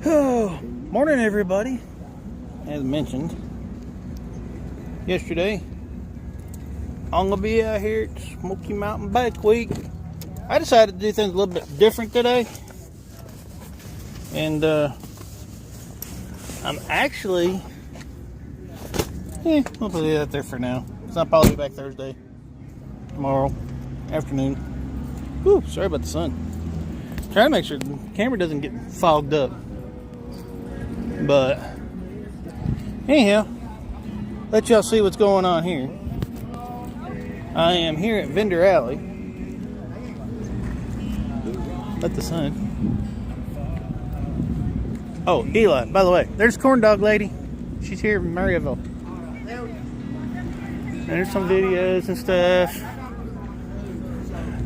Oh, morning everybody. As mentioned yesterday, I'm gonna be out here at Smoky Mountain Bike Week. I decided to do things a little bit different today, and I'm actually I'll put it out there for now. So I'll probably be back Thursday, tomorrow afternoon. Whew, sorry about the sun. Trying to make sure the camera doesn't get fogged up. But anyhow, let y'all see what's going on here. I am here at Vendor Alley. Let the sun. Oh, Eli, by the way, there's Corn Dog Lady. She's here in Maryville. There's some videos and stuff.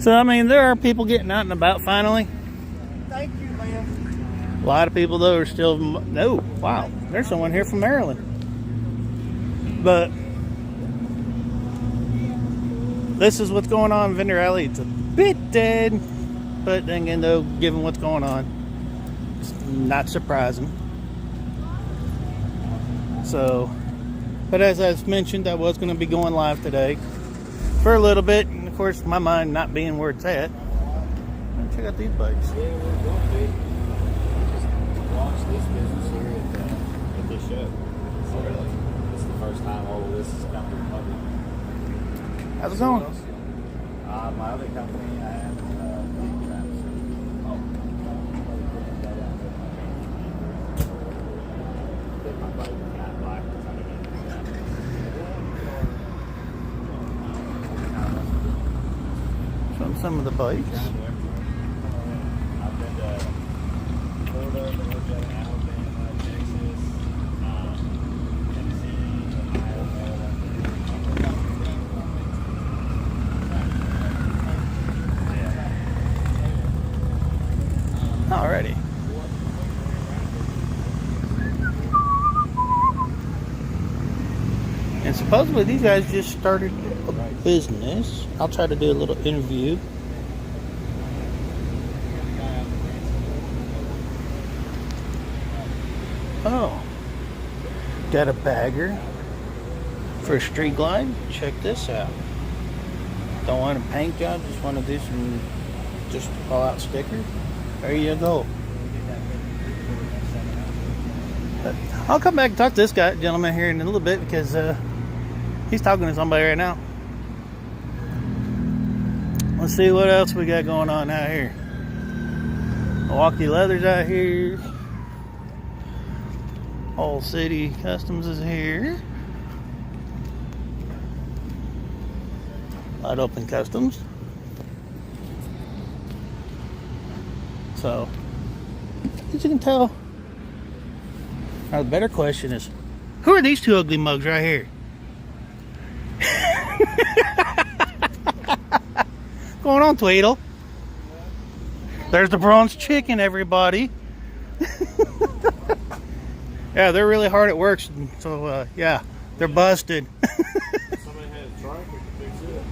So, I mean, there are people getting out and about finally. Thank you, ma'am. A lot of people, though, are still... Oh, wow. There's someone here from Maryland. But this is what's going on in Vendor Alley. It's a bit dead. But then again, though, given what's going on, it's not surprising. So, but as I've mentioned, I was going to be going live today for a little bit. And, of course, my mind not being where it's at. Check out these bikes. Yeah, we're going to be. Just launch this business here at this show. So really, this is the first time all of this has come to the public. How's it going? My other company, I have Big Traps. Did my bike not black because I didn't From some of the bikes. I've been to Florida, Georgia, Alabama, Texas, Tennessee, Ohio, Maryland. Alrighty. And supposedly these guys just started a business. I'll try to do a little interview. Oh, got a bagger for a street glide. Check this out. Don't want a paint job, just want to do some just pull out sticker. There you go. But I'll come back and talk to this gentleman here in a little bit because he's talking to somebody right now. Let's see what else we got going on out here. Milwaukee Leather's out here. All City Customs is here. Wide Open Customs. So, as you can tell, now the better question is, who are these two ugly mugs right here? Going on, Tweedle? There's the bronze chicken, everybody. Yeah, they're really hard at work, so yeah, they're busted. Somebody had a trike, we could fix it.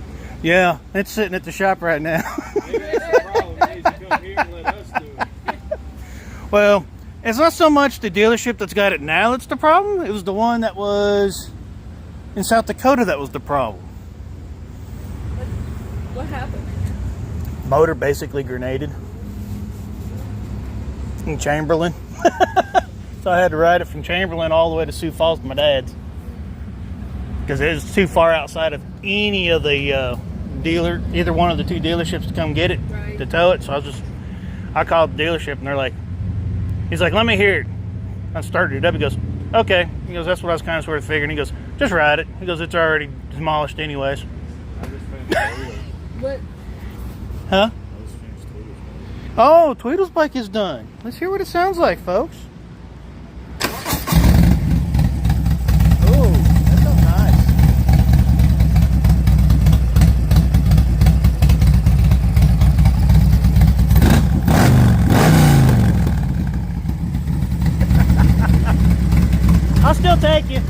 Yeah, it's sitting at the shop right now. Maybe that's the problem. Maybe you come here and let us do it. Well, it's not so much the dealership that's got it now that's the problem. It was the one that was in South Dakota that was the problem. What happened? Motor basically grenaded in Chamberlain. So I had to ride it from Chamberlain all the way to Sioux Falls to my dad's because it was too far outside of any of the either one of the two dealerships to come get it, Right. to tow it. So I called the dealership and they're like, he's like, let me hear it. I started it up. He goes, okay. He goes, that's what I was kind of sort of figuring. He goes, just ride it. He goes, it's already demolished anyways. I just finished Tweedle's. What? Huh? I just finished Tweedle's. Oh, Tweedle's bike is done. Let's hear what it sounds like, folks. Oh, that sounds nice. I'll still take you.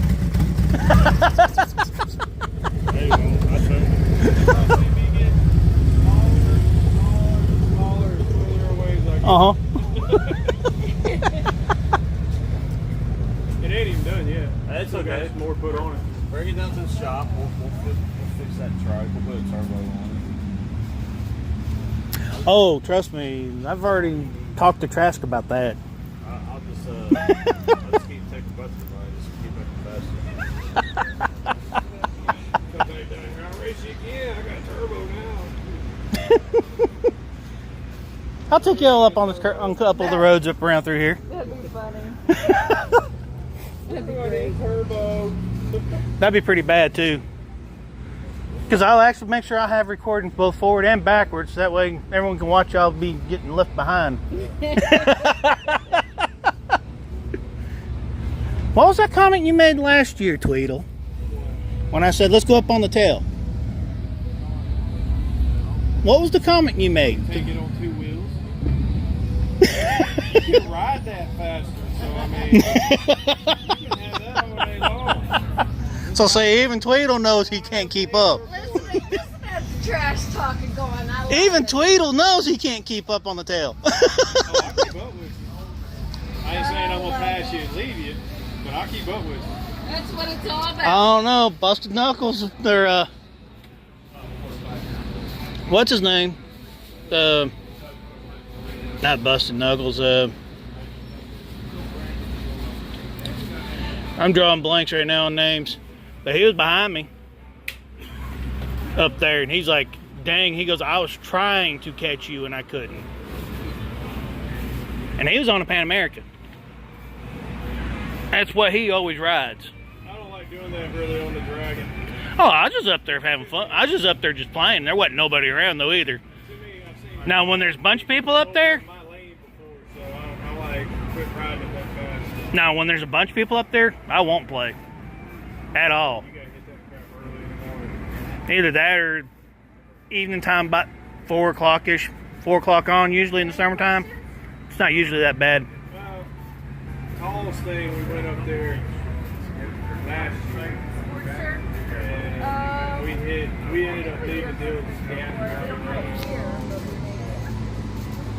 There you go. I told you. See me get smaller, further away as I go. Uh-huh. That's okay. More put on it. Bring it down to the shop. We'll fix that truck. We'll put a turbo on it. Oh, trust me, I've already talked to Trask about that. I'll just keep taking butts to mine. Just keep making faster. Come back down here. I'll race you again. I got a turbo now. I'll take you all up on on a couple of the roads up around through here. That'd be funny. Turbo. That'd be pretty bad too. Because I'll actually make sure I have recordings both forward and backwards. So that way everyone can watch y'all be getting left behind. What was that comment you made last year, Tweedle? When I said, let's go up on the tail. What was the comment you made? Take it on 2 wheels. You can ride that faster. So, I mean, you can have that all day long. So say even Tweedle knows he can't keep up. Listen to that trash talking going. I love Even it. Tweedle knows he can't keep up on the tail. Oh, I keep up with you. I ain't saying I'm going to pass you and leave you, but I'll keep up with you. That's what it's all about. I don't know. Busted Knuckles, they're, what's his name? Not Busted Knuckles, I'm drawing blanks right now on names. But he was behind me up there, and he's like, dang, he goes, I was trying to catch you, and I couldn't. And he was on a Pan American. That's what he always rides. I don't like doing that really on the Dragon. Oh, I was just up there having fun. I was just up there just playing. There wasn't nobody around, though, either. To me, I've seen Now, when there's a bunch of people up there, my lane before, so I like quit riding it that fast. now, when there's a bunch of people up there, I won't play. At all. You gotta hit that crap early in the morning. Either that or evening time, about 4 o'clock-ish. 4 o'clock on, usually in the summertime. It's not usually that bad. Tallest thing, we went up there last year. And we ended up leaving the deal with the scan.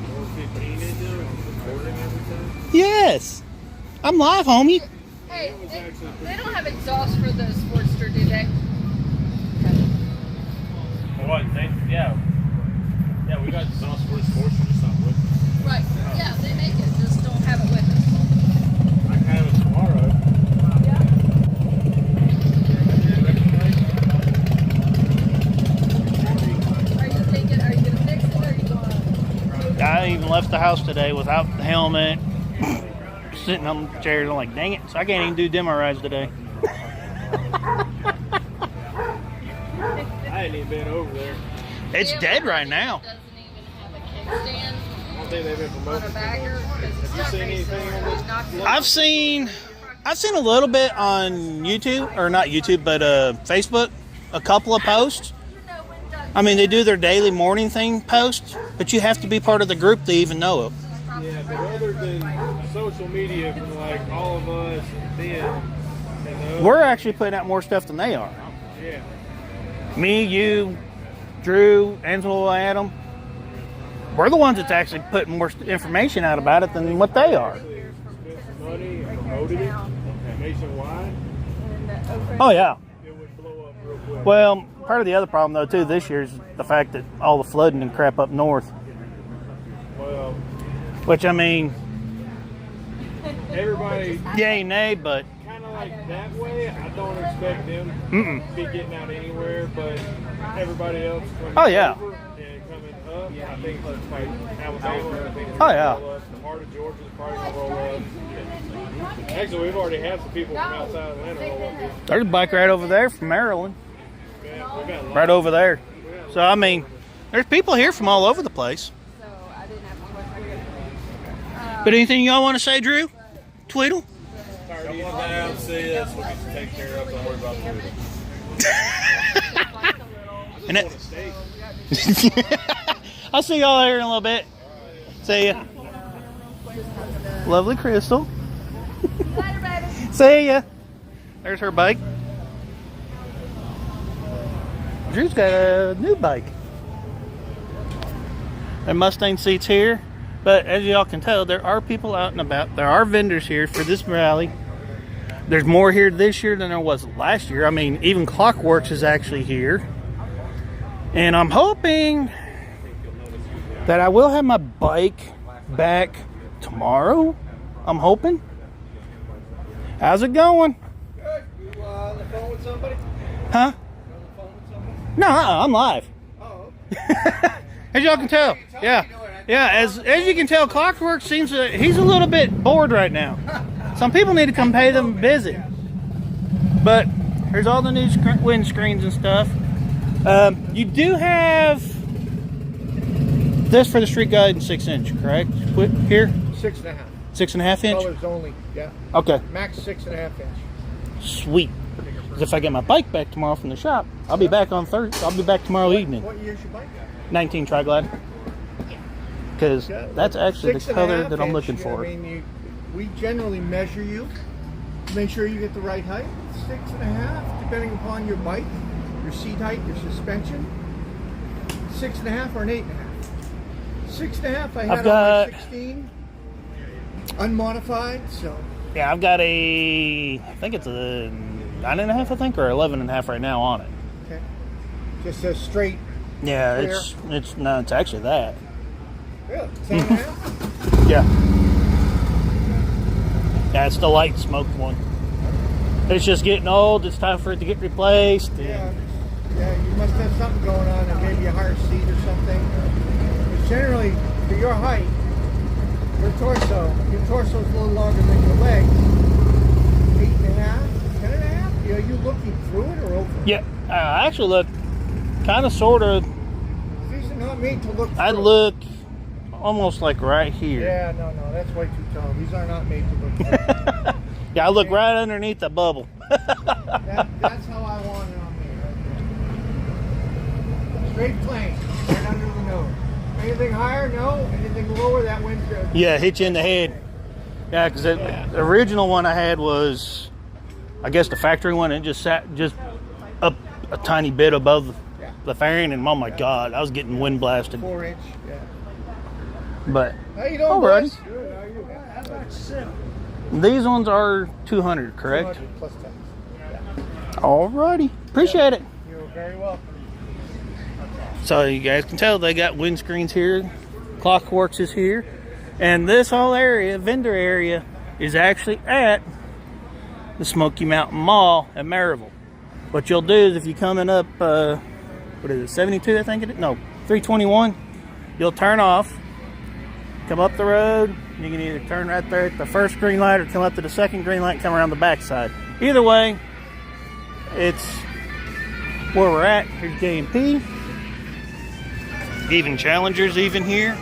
415 into it, recording everything. Yes. I'm live, homie. Hey, they don't have exhaust for the Sportster, do they? What? Yeah, we got sauce for the Sportster, just not with us. Right. Yeah, they make it. Just don't have it with us. I can have it tomorrow. Yeah. Are you gonna fix it or are you going? I even left the house today without the helmet. Sitting on the chairs, I'm like, dang it. So I can't even do demo rides today. I ain't even been over there. It's dead right now. Doesn't even have a kickstand I don't think they've been on promoting a it. bagger. Have you seen anything on this? I've seen a little bit on YouTube, or not YouTube, but Facebook. A couple of posts. I mean, they do their daily morning thing posts, but you have to be part of the group to even know it. Yeah, but other than social media from like all of us and them, and We're actually putting out more stuff than they are. yeah. Me, you, Drew, Ansel, Adam. We're the ones that's actually putting more information out about it than what they are. Spent some money and promoted it nationwide, Oh, yeah. it would blow up real quick. Well, part of the other problem, though, too, this year is the fact that all the flooding and crap up north. Well, Which, I mean, everybody yay, nay, but kind of like that way. I don't expect them to be getting out anywhere, but everybody else coming Oh, yeah. over and coming up, I think it's like Alabama. I think it's Oh, gonna yeah. roll up. The part of Georgia is probably going to roll up. Actually, we've already had some people from outside of Atlanta roll up. there's a bike right over there from Maryland. We got Right over there. So, I mean, there's people here from all over the place. So I didn't have to. But anything y'all want to say, Drew? Tweedle? Come on down, see us. We'll get you taken care of. Don't worry about food. And it, I'll see y'all here in a little bit. See ya. Lovely Crystal. Later, baby. See ya. There's her bike. Drew's got a new bike. There are Mustang seats here. But as y'all can tell, there are people out and about. There are vendors here for this rally. there's more here this year than there was last year. I mean, even Clockworks is actually here. And I'm hoping that I will have my bike back tomorrow. I'm hoping. How's it going? Good. You on the phone with somebody? Huh? You on the phone with somebody? No, I'm live. Oh. As y'all can tell. Yeah. Yeah, as you can tell, Clockwork seems to, he's a little bit bored right now. Some people need to come pay them a visit. But here's all the new wind screens and stuff. You do have this for the street guide in 6-inch, correct? Here? 6.5. 6.5 inch? Colors only. Yeah. Okay. Max 6.5 inch. Sweet. Because if I get my bike back tomorrow from the shop, I'll be back on Thursday. I'll be back tomorrow evening. What year's your bike? 19 Tri-Glide. Because that's actually the color that I'm looking for. I mean, we generally measure you. Make sure you get the right height. 6.5, depending upon your bike, your seat height, your suspension. 6.5 or an 8.5. 6.5 I had on my 16. Unmodified, so. Yeah, I've got I think it's a 9.5, I think, or 11.5 right now on it. Okay. Just a straight. Yeah, clear. it's actually that. Really? 10.5? Yeah. Yeah, it's the light smoke one. It's just getting old. It's time for it to get replaced. Yeah. Yeah, you must have something going on that gave you a higher seat or something. Because generally, for your height, your torso's a little longer than your legs. 8.5, 10.5? Are you looking through it or over it? Yeah, I actually look kind of, sort of. These are not made to look through. I look almost like right here. Yeah, no, that's way too tall. These are not made to look through. Yeah, I look right underneath the bubble. That's how I want it on me, right there. Straight plane, right under the nose. Anything higher? No. Anything lower? That wind's good. Yeah, hit you in the head. Yeah, because the original one I had was, I guess the factory one. It just sat up a tiny bit above the fairing, and oh my God, I was getting wind blasted. 4-inch. Yeah. But How you doing, alrighty. boys? Good. How are you? How about yourself? These ones are 200, correct? 200 plus tax. Alrighty, appreciate it. You're very welcome. So you guys can tell they got windscreens here. Clockworks is here. And this whole area, vendor area, is actually at the Smoky Mountain Mall at Maryville. What you'll do is if you're coming up, what is it, 72 I think it is? No, 321. You'll turn off, come up the road. You can either turn right there at the first green light or come up to the second green light and come around the back side. Either way, it's where we're at. Here's J&P. Even Challengers even here.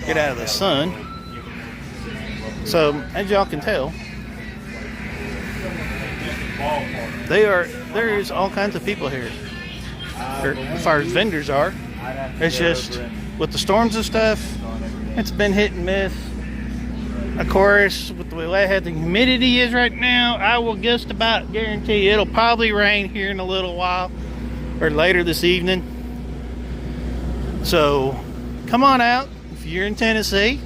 Get out of the sun. So, as y'all can tell, there is all kinds of people here. As far as vendors are. It's just, with the storms and stuff, it's been hit and miss. Of course, with the way the humidity is right now, I will just about guarantee it'll probably rain here in a little while, or later this evening. So, come on out. If you're in Tennessee,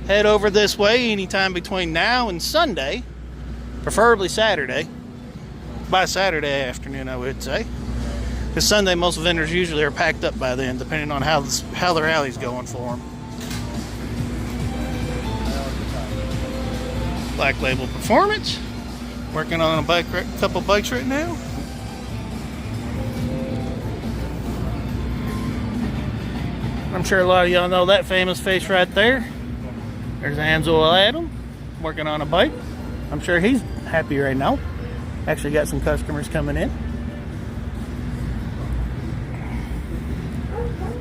head over this way anytime between now and Sunday, preferably Saturday. By Saturday afternoon, I would say. Because Sunday, most vendors usually are packed up by then, depending on how the rally's going for them. Black Label Performance. Working on a couple bikes right now. I'm sure a lot of y'all know that famous face right there. There's Anzo Adam working on a bike. I'm sure he's happy right now. Actually got some customers coming in.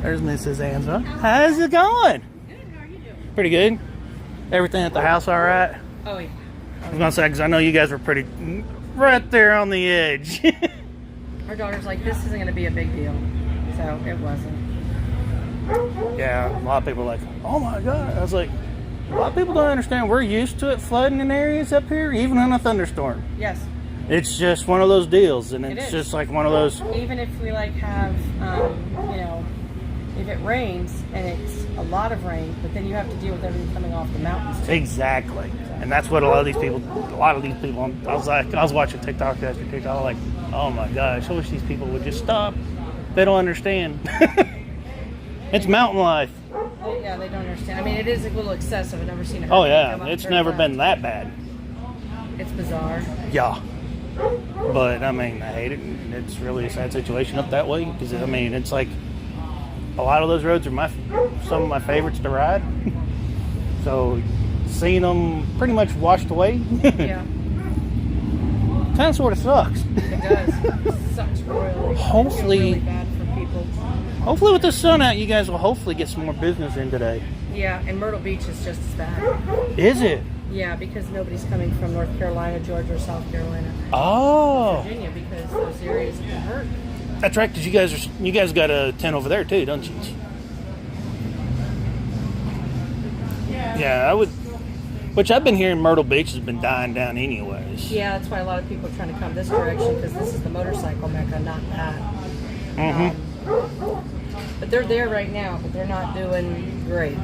There's Mrs. Anzo. How's it going? Good. How are you doing? Pretty good. Everything at the house all right? Oh, yeah. I was gonna say, because I know you guys were pretty right there on the edge. Our daughter's like, this isn't going to be a big deal. So it wasn't. Yeah, a lot of people are like, oh my God. I was like, a lot of people don't understand. We're used to it flooding in areas up here, even in a thunderstorm. Yes. It's just one of those deals, and It it's is. just like one of those. Even if we like have, if it rains and it's a lot of rain, but then you have to deal with everything coming off the mountains too. Exactly. And that's what a lot of these people, I was watching TikTok after TikTok, I was like, oh my gosh, I wish these people would just stop. They don't understand. It's mountain life. Yeah, they don't understand. I mean, it is a little excessive. I've never seen a Oh hurricane yeah, come up it's very never fast. been that bad. It's bizarre. Yeah. But I mean, I hate it. It's really a sad situation up that way because I mean, it's like a lot of those roads are some of my favorites to ride. So seeing them pretty much washed away, Yeah, kind of sort of sucks. it does. It sucks really. Hopefully- I feel really bad for people. Hopefully, with the sun out, you guys will hopefully get some more business in today. Yeah, and Myrtle Beach is just as bad. Is it? Yeah, because nobody's coming from North Carolina, Georgia, or South Carolina, Oh, Virginia, because those areas have been hurt. that's right. Because you guys got a tent over there too, don't you? Yeah, I would. Which I've been hearing Myrtle Beach has been dying down anyways. Yeah, that's why a lot of people are trying to come this direction because this is the motorcycle mecca, not that. But they're there right now, but they're not doing great.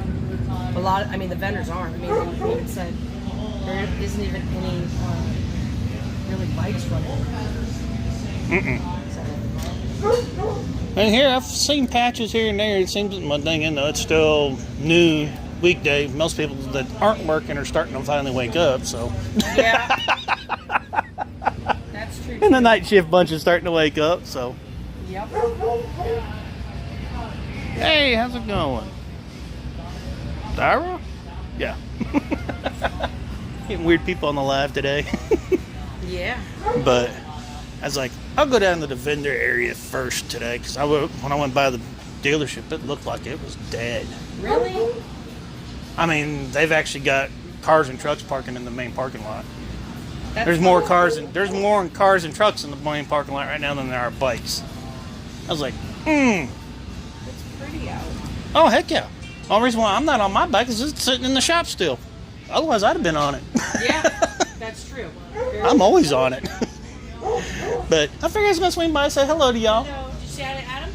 The vendors aren't. I mean, they even said there isn't even any really bikes running. So, And here I've seen patches here and there. It seems one thing, it's still noon weekday. Most people that aren't working are starting to finally wake up. So, yeah, that's true. and the night shift bunch is starting to wake up. So, Yep. hey, how's it going, Tyra? Yeah. Getting weird people on the live today. Yeah. But I was like, I'll go down to the vendor area first today because when I went by the dealership, it looked like it was dead. Really? I mean, they've actually got cars and trucks parking in the main parking lot. That's There's more cars and trucks in the main parking lot right now than there are bikes. I was like, It's pretty out. oh heck yeah. The only reason why I'm not on my bike is it's sitting in the shop still. Otherwise, I'd have been on it. Yeah, that's true. I'm always on it. But I figured I was gonna swing by and say hello to y'all. No, did you shout at Adam?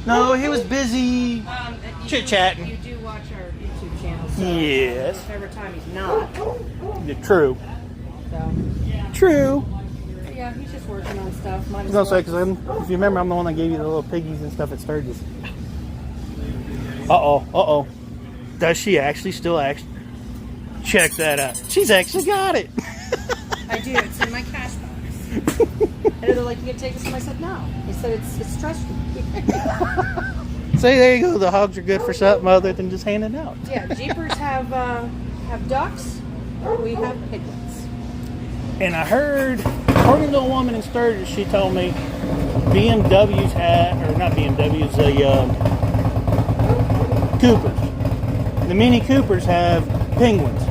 No, he was busy. You Chit-chatting. You do watch our YouTube channel. So Yes. Every time he's not. True. So, True. yeah, he's just working on stuff. I was gonna say, because if you remember, I'm the one that gave you the little piggies and stuff at Sturgis. Uh-oh. Does she actually still check that out? She's actually got it. I do. It's in my cash box. And they're like, you gonna take this? And I said, no. He said, it's stress-free. See, there you go. The hogs are good for something other than just handing out. Yeah, Jeepers have ducks. We have piglets. And I heard, according to a woman in Sturgis, she told me BMWs not BMWs, Coopers. The Mini Coopers have penguins.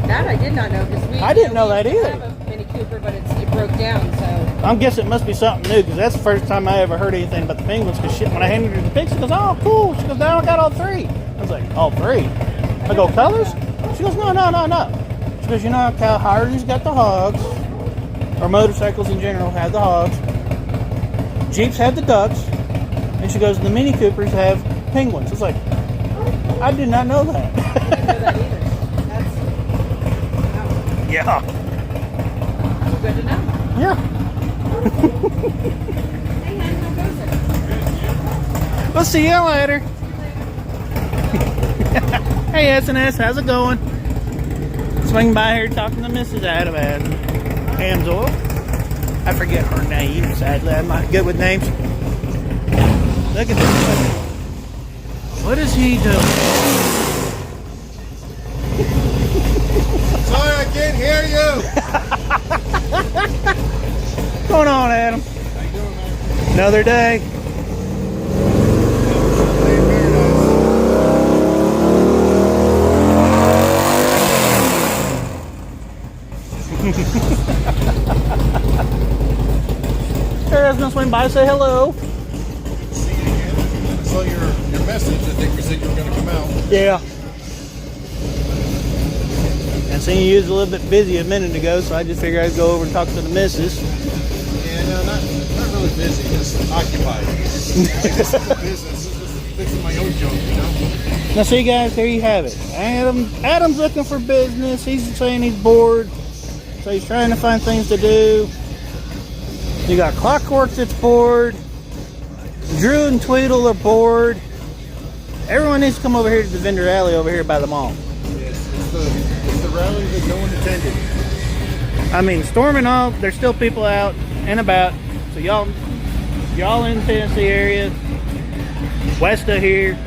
That I did not know because I didn't know that we used to either. have a Mini Cooper, but it broke down. So I'm guessing it must be something new because that's the first time I ever heard anything about the penguins. Because when I handed her the picture, she goes, "Oh, cool." She goes, "Now I got all three." I was like, "All three?" I go, "Colors?" She goes, "No." She goes, "You know how Harley's got the hogs, or motorcycles in general have the hogs. Jeeps have the ducks." And she goes, "The Mini Coopers have penguins." It's like, I did not know that. I didn't know that either. That's wow. Yeah. Good to know. Yeah. Hey, man, how goes it? We'll see you later. Hey, S&S, how's it going? Swing by here talking to Mrs. Adam and Amsoil. I forget her name, sadly. I'm not good with names. Look at this. What is he doing? Sorry, I can't hear you. What's going on, Adam? How you doing, man? Another day. Hey, I was gonna swing by and say hello. See you again. I saw your message. I think you said you were going to come out. Yeah. And seeing you was a little bit busy a minute ago, so I just figured I'd go over and talk to the missus. Yeah, no, not really busy, just occupied. Just business, just fixing my my own junk, you know? Now see guys, here you have it. Adam's looking for business. He's saying he's bored. So he's trying to find things to do. You got Clockwork that's bored. Drew and Tweedle are bored. Everyone needs to come over here to the vendor alley over here by the mall. It's the rally that no one attended. I mean, storming off, there's still people out and about. So y'all in the Tennessee area, west of here,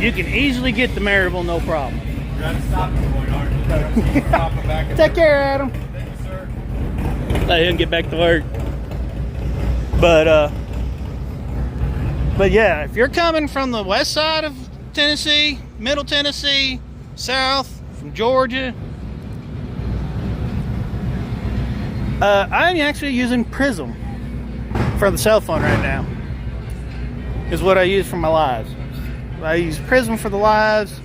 you can easily get to Maryville, no problem. You're at a stopping point, aren't you? Stopping back and Take care, Adam. Thank you, sir. Let him get back to work. But yeah, if you're coming from the west side of Tennessee, middle Tennessee, south, from Georgia, I'm actually using Prism for the cell phone right now. Is what I use for my lives. I use Prism for the lives.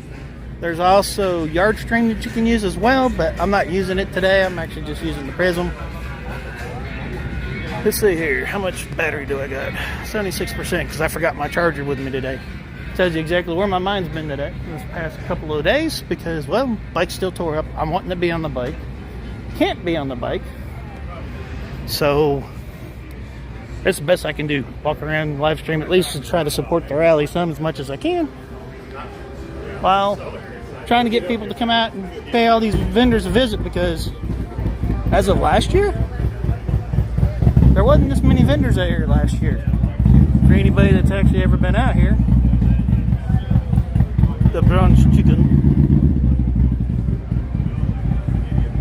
There's also Yardstream that you can use as well, but I'm not using it today. I'm actually just using the Prism. Let's see here. How much battery do I got? 76%, because I forgot my charger with me today. Tells you exactly where my mind's been today this past couple of days, because, well, bike's still tore up. I'm wanting to be on the bike. Can't be on the bike. So that's the best I can do. Walk around, live stream, at least to try to support the rally some as much as I can, while trying to get people to come out and pay all these vendors a visit, because as of last year, there wasn't this many vendors out here last year. For anybody that's actually ever been out here, the brunch chicken.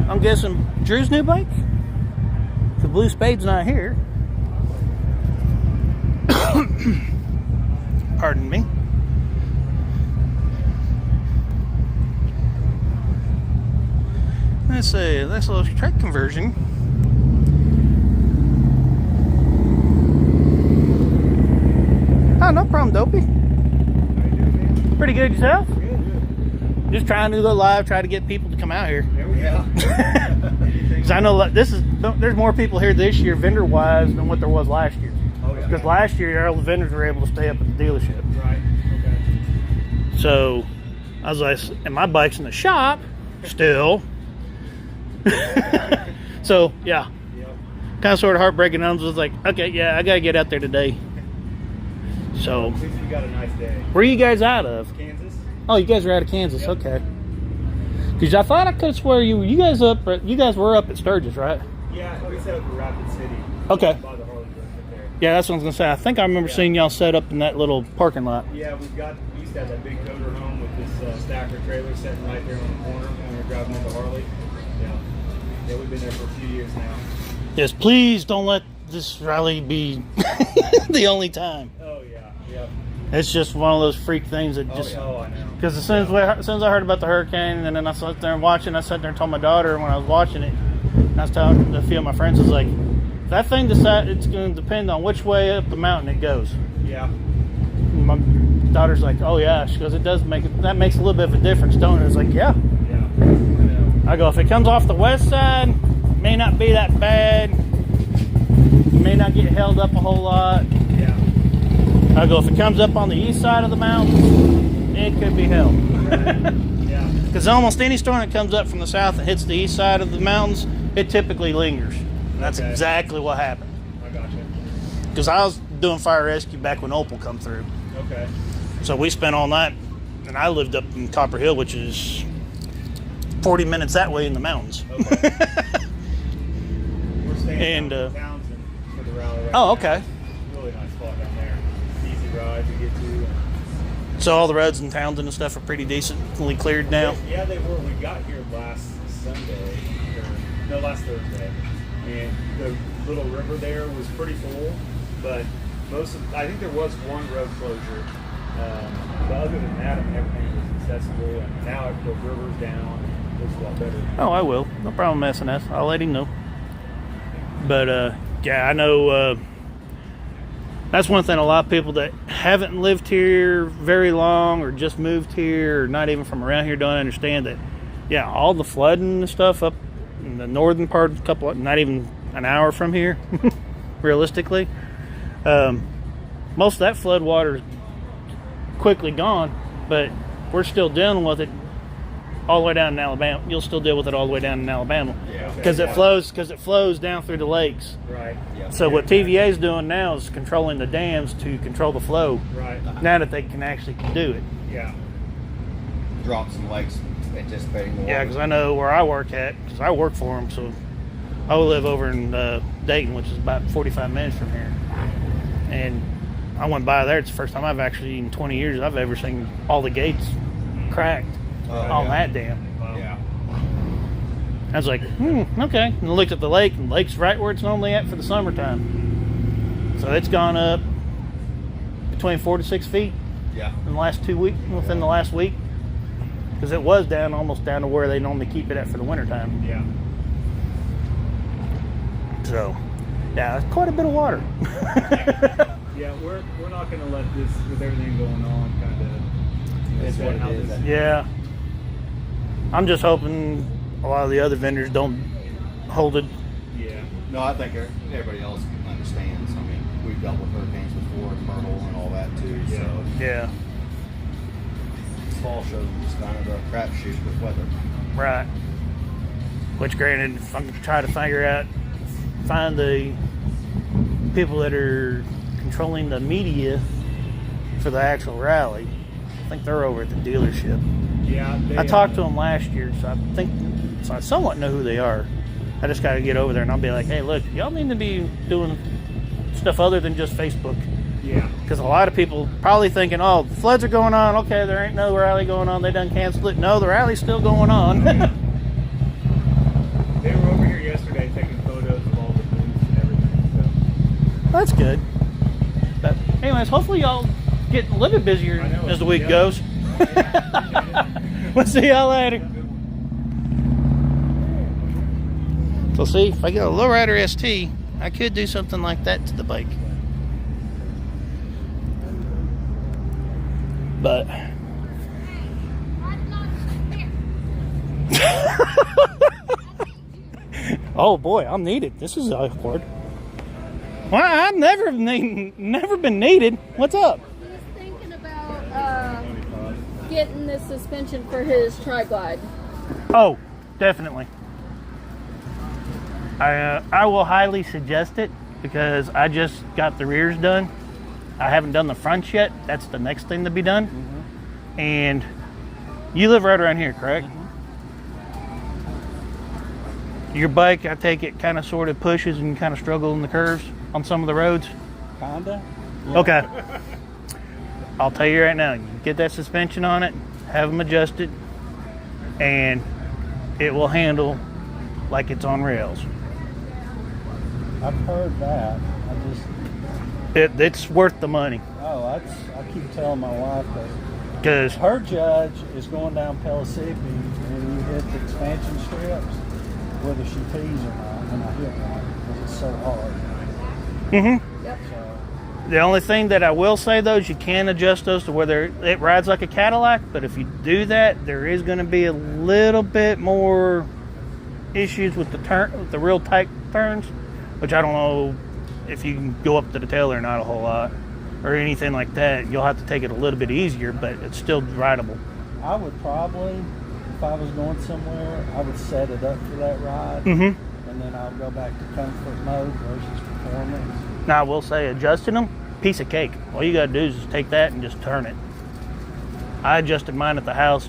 I'm guessing Drew's new bike? The Blue Spade's not here. Pardon me. Let's see, that's a little track conversion. Oh, no problem, Dopey. Pretty good yourself? Good. Just trying to go live, try to get people to come out here. Yeah. Because I know there's more people here this year, vendor-wise, than what there was last year. Oh, yeah. Because last year, all the vendors were able to stay up at the dealership. Right. Okay. So, I was like, and my bike's in the shop still. So, yeah. Yep. Kind of sort of heartbreaking. I was like, okay, yeah, I got to get out there today. So, At least you got a nice day. where are you guys out of? Kansas? Oh, you guys are out of Kansas. Yep. Okay. Because I thought I could swear you guys were up at Sturgis, right? Yeah, we set up in Rapid City. Okay. By the Harley there. Yeah, that's what I was going to say. I think I remember seeing y'all set up in that little parking lot. Yeah, we used to have that big coder home with this stacker trailer sitting right there on the corner when we were driving into Harley. Yeah, we've been there for a few years now. Yes, please don't let this rally be the only time. Oh yeah, yeah. It's just one of those freak things that just... Oh, I know. Because as soon as I heard about the hurricane, and then I sat there and watching, I sat there and told my daughter when I was watching it, and I was telling a few of my friends, I was like, that thing decided it's going to depend on which way up the mountain it goes. Yeah. My daughter's like, oh yeah, she goes, that makes a little bit of a difference, don't it? I was like, yeah. Yeah. I know. I go, if it comes off the west side, it may not be that bad. You may not get held up a whole lot. Yeah. I go, if it comes up on the east side of the mountains, it could be hell. Yeah. Because almost any storm that comes up from the south and hits the east side of the mountains, it typically lingers. And that's Okay. exactly what happened. I gotcha. Because I was doing fire rescue back when Opal come through. Okay. So we spent all night, and I lived up in Copper Hill, which is 40 minutes that way in the mountains. Okay. We're staying And, down in Townsend for the rally right Oh, now. okay. Really nice spot down there. Easy ride to get to. So all the roads in Townsend and stuff are pretty decently cleared now. Yeah, they were. We got here last Sunday, last Thursday, and the little river there was pretty full, but I think there was one road closure. But other than that, I mean, everything was accessible, and now the river's down. It looks a lot better. Oh, I will. No problem, S&S. I'll let him know. But, yeah, I know that's one thing a lot of people that haven't lived here very long or just moved here or not even from around here don't understand that, yeah, all the flooding and stuff up in the northern part, not even an hour from here, realistically. Most of that flood water is quickly gone, but we're still dealing with it all the way down in Alabama. You'll still deal with it all the way down in Alabama because it flows down through the lakes. Right. Yep. So what TVA is doing now is controlling the dams to control the flow. Right. Now that they can actually do it. Yeah. Drop some lakes, anticipating the water. Yeah, because I know where I work at, because I work for them. So I live over in Dayton, which is about 45 minutes from here. And I went by there. It's the first time I've actually, in 20 years, I've ever seen all the gates cracked on that dam. Wow. Yeah. I was like, okay. And I looked at the lake, and the lake's right where it's normally at for the summertime. So it's gone up between 4 to 6 feet Yeah. in the last 2 weeks, within the last week. Because it was down almost down to where they normally keep it at for the wintertime. Yeah. So, yeah, it's quite a bit of water. Yeah, we're not going to let this, with everything going on, kind of. It's what it is. Yeah. I'm just hoping a lot of the other vendors don't hold it. Yeah. No, I think everybody else understands. I mean, we've dealt with hurricanes before, and Myrtle and all that too. Yeah. So Yeah, this fall show is kind of a crapshoot with weather. right. Which, granted, if I'm trying to find the people that are controlling the media for the actual rally, I think they're over at the dealership. Yeah. I talked to them last year, so I somewhat know who they are. I just got to get over there and I'll be like, hey, look, y'all need to be doing stuff other than just Facebook. Yeah. Because a lot of people probably thinking, oh, the floods are going on. Okay, there ain't no rally going on. They done canceled it. No, the rally's still going on. They were over here yesterday taking photos of all the booths and everything. That's good. But anyways, hopefully y'all get a little bit busier I know, as the week yeah. goes. We'll see y'all later. So see, if I get a lowrider ST, I could do something like that to the bike. But oh boy, I'm needed. This is awkward. Well, I've never been needed. What's up? He's thinking about getting the suspension for his tri-glide. Oh, definitely. I will highly suggest it because I just got the rears done. I haven't done the fronts yet. That's the next thing to be done. Mm-hmm. And you live right around here, correct? Mm-hmm. Your bike, I take it, kind of sort of pushes and kind of struggle in the curves on some of the roads? Kinda. Okay. I'll tell you right now, you get that suspension on it, have them adjusted, and it will handle like it's on rails. I've heard that. It's worth the money. I keep telling my wife that Because her judge is going down Pellissippi and you hit the expansion strips, whether she pees or not, when I hit one, because it's so hard. Yep. So, the only thing that I will say, though, is you can adjust those to whether it rides like a Cadillac, but if you do that, there is going to be a little bit more issues with the real tight turns, which I don't know if you can go up to the tail or not a whole lot or anything like that. You'll have to take it a little bit easier, but it's still rideable. I would probably, if I was going somewhere, I would set it up for that ride, Mm-hmm. and then I'll go back to comfort mode versus performance. Now, I will say, adjusting them, piece of cake. All you got to do is just take that and just turn it. I adjusted mine at the house.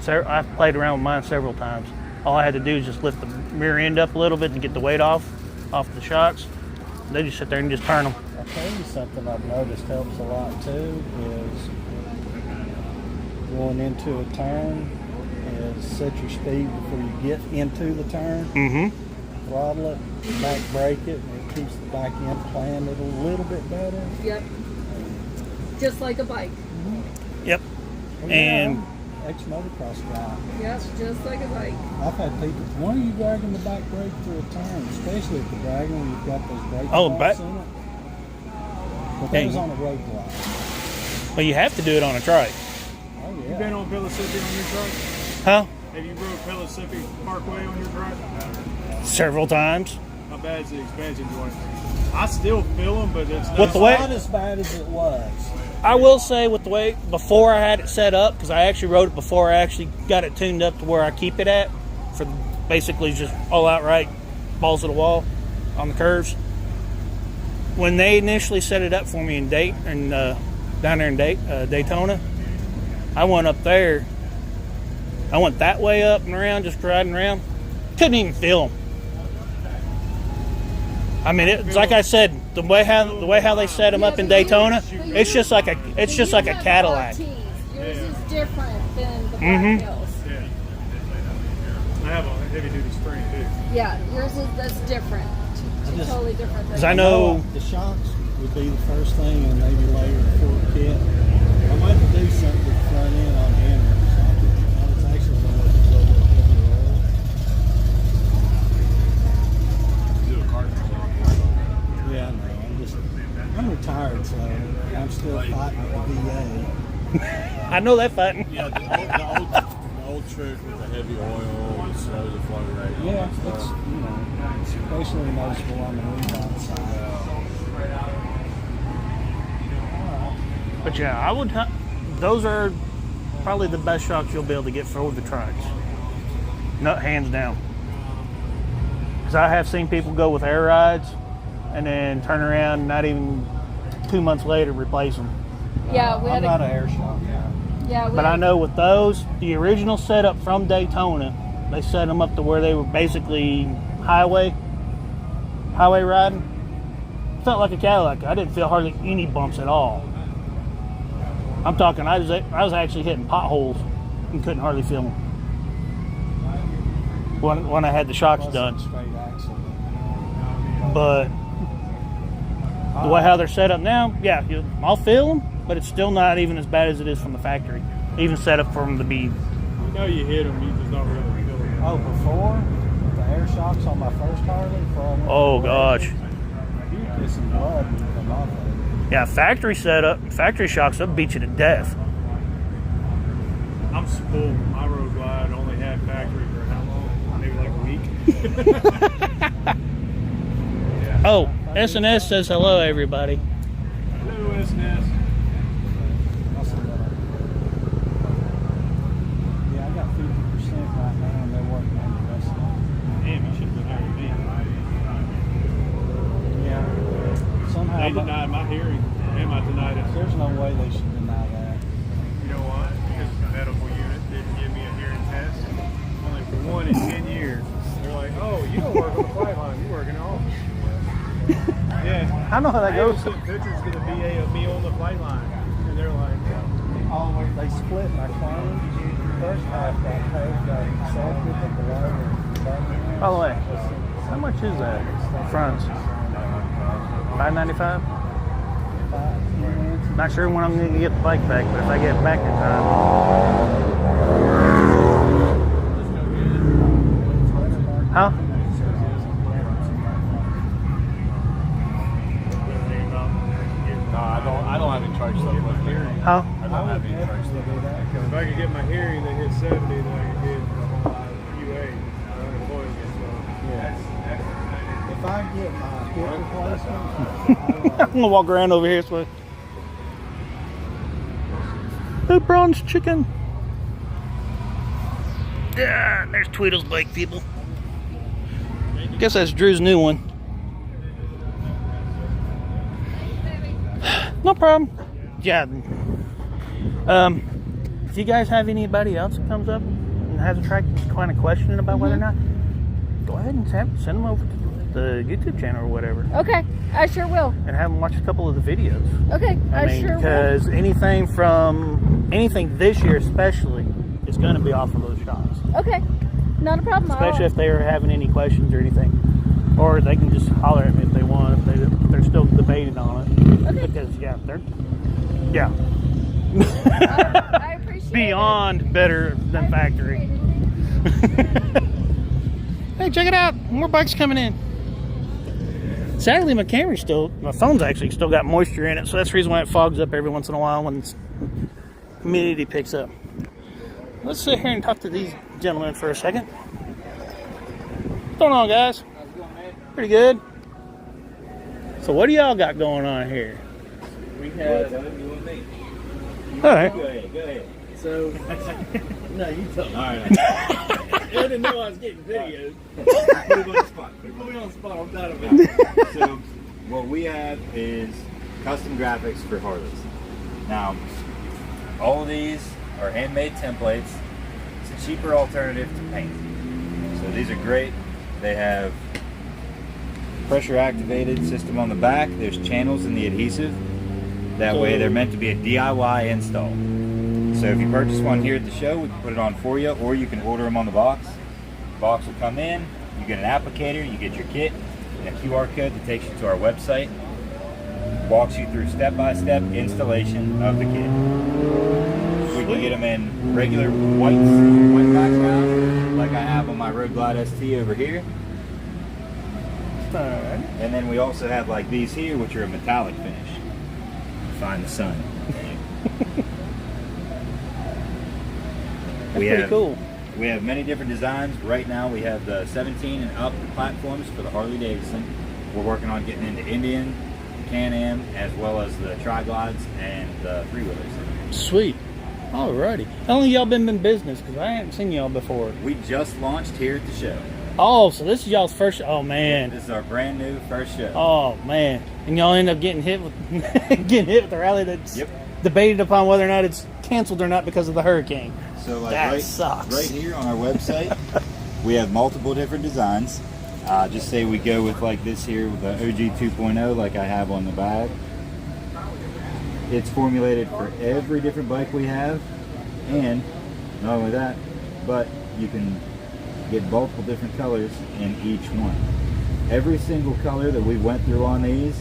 I've played around with mine several times. All I had to do is just lift the rear end up a little bit and get the weight off the shocks. They just sit there and just turn them. I'll tell you something I've noticed helps a lot too is going into a turn is set your speed before you get into the turn. Mm-hmm. Throttle it, back brake it, and it keeps the back end planted a little bit better. Yep. Just like a bike. Yep. Well, And yeah, ex-motocross guy. Yep, just like a bike. I've had people, why are you dragging the back brake through a turn? Especially if you're dragging when you've got those brake Oh, locks in it. But that was Dang. on a road block. well, you have to do it on a trike. Oh You yeah. been on Pellissippi on your truck? Huh? Have you rode Pellissippi Parkway on your truck? Several times. How bad's the expansion joint? I still feel them, but it's With not. the way- Not as bad as it was. I will say with the way, before I had it set up, because I actually wrote it before I actually got it tuned up to where I keep it at, for basically just all outright balls to the wall on the curves. When they initially set it up for me in down there in Daytona, I went up there. I went that way up and around, just riding around. Couldn't even feel them. I mean, it's like I said, the way how they set them up in Daytona, it's just like a Cadillac. Yours is different than the Black Hills. Yeah. I have a heavy duty spring too. Yeah, yours is that's different. Totally different. Because I know the shocks would be the first thing, and maybe later the Ford kit. I might have to do something with the front end on hammers. I was actually going to look a little heavier oil. Do a cartridge. Yeah, no, I'm retired, so I'm still fighting with the VA. I know that fighting. Yeah, the old trick with the heavy oil, the slow the flow rate. all Yeah, that it's, stuff. it's especially noticeable on the rebound side. But yeah, I would. Those are probably the best shocks you'll be able to get for the trikes. Not hands down. Because I have seen people go with air rides and then turn around, and not even 2 months later, replace them. Yeah, we I'm had not an air shock guy. yeah, But I know with those, the original setup from Daytona, they set them up to where they were basically highway riding. Felt like a Cadillac. I didn't feel hardly any bumps at all. I'm talking, I was actually hitting potholes and couldn't hardly feel them when I had the shocks done. Straight axle. But the way how they're set up now, yeah, I'll feel them, but it's still not even as bad as it is from the factory. Even set up for them to be. You know you hit them, you just don't really feel it. Oh, before with the air shocks on my first Harley, Oh gosh. you get some blood when you come off of it. Yeah, factory setup, factory shocks, they'll beat you to death. I'm spoiled. My road glide only had factory for how long? Maybe like a week. Oh, SNS says hello, everybody. Hello, SNS. I'll see that. Yeah, I got 50% right now, and they're working on the rest of it. Damn, you should have been here with me. Yeah. Somehow. They denied my hearing and my tinnitus. There's no way they should deny that. You know why? Because the medical unit didn't give me a hearing test. Only for one in 10 years. They're like, oh, you don't work on the flight line, you work in the office. Yeah. I know how that I goes. sent pictures to the VA of me on the flight line. And they're like, Oh, they split my claim. First half got paid, got accepted, but the later. By the way, how much is that? Fronts. $5.95? Not sure when I'm going to get the bike back, but if I get it back in time. Huh? I don't have any trike stuff with hearing. Huh? I don't have any trike stuff. if I could get my hearing, they hit 70, then I could get UA. Unemployment. So. If I get my hip replacement, I'm going to walk around over here this way. The bronze chicken. Yeah, there's Tweedle's bike, people. Guess that's Drew's new one. No problem. Yeah. If you guys have anybody else that comes up and has a track kind of questioning about whether or not, go ahead and send them over to the YouTube channel or whatever, Okay, I sure will. and have them watch a couple of the videos. Okay, I mean, sure will. because anything this year especially is going to be off of those shots. Okay, not a problem. Especially if they are having any questions or anything. Or they can just holler at me if they want, if they're still debating on it. Okay. Because, yeah, I appreciate beyond better than factory. Hey, check it out. More bikes coming in. Sadly, my phone's actually still got moisture in it, so that's the reason why it fogs up every once in a while when humidity picks up. Let's sit here and talk to these gentlemen for a second. What's going on, guys? Pretty good. So what do y'all got going on here? We have All right. Go ahead. So, no, you tell me. All right. I didn't know I was getting videoed. Put him on the spot. Put me on the spot. I'm tired of it. So what we have is custom graphics for Harleys. Now, all of these are handmade templates. It's a cheaper alternative to paint. So these are great. They have pressure activated system on the back. There's channels in the adhesive. That way they're meant to be a DIY install. So if you purchase one here at the show, we can put it on for you, or you can order them on the box. The box will come in, you get an applicator, you get your kit, and a QR code that takes you to our website. Walks you through step-by-step installation of the kit. We can get them in regular white background, like I have on my Road Glide ST over here. Alright. And then we also have like these here, which are a metallic finish. Find the sun. Pretty cool. We have many different designs. Right now we have the 17 and up platforms for the Harley Davidson. We're working on getting into Indian, Can-Am, as well as the Tri-Glides and the three-wheelers. Sweet. Alrighty. How long y'all been in business? Because I haven't seen y'all before. We just launched here at the show. Oh, so this is y'all's first. Oh man. This is our brand new first show. Oh man. And y'all end up getting hit with the rally that's Yep. debated upon whether or not it's canceled or not because of the hurricane. So like That sucks. right here on our website, we have multiple different designs. Just say we go with like this here with the OG 2.0 like I have on the back. It's formulated for every different bike we have, and not only that, but you can get multiple different colors in each one. Every single color that we went through on these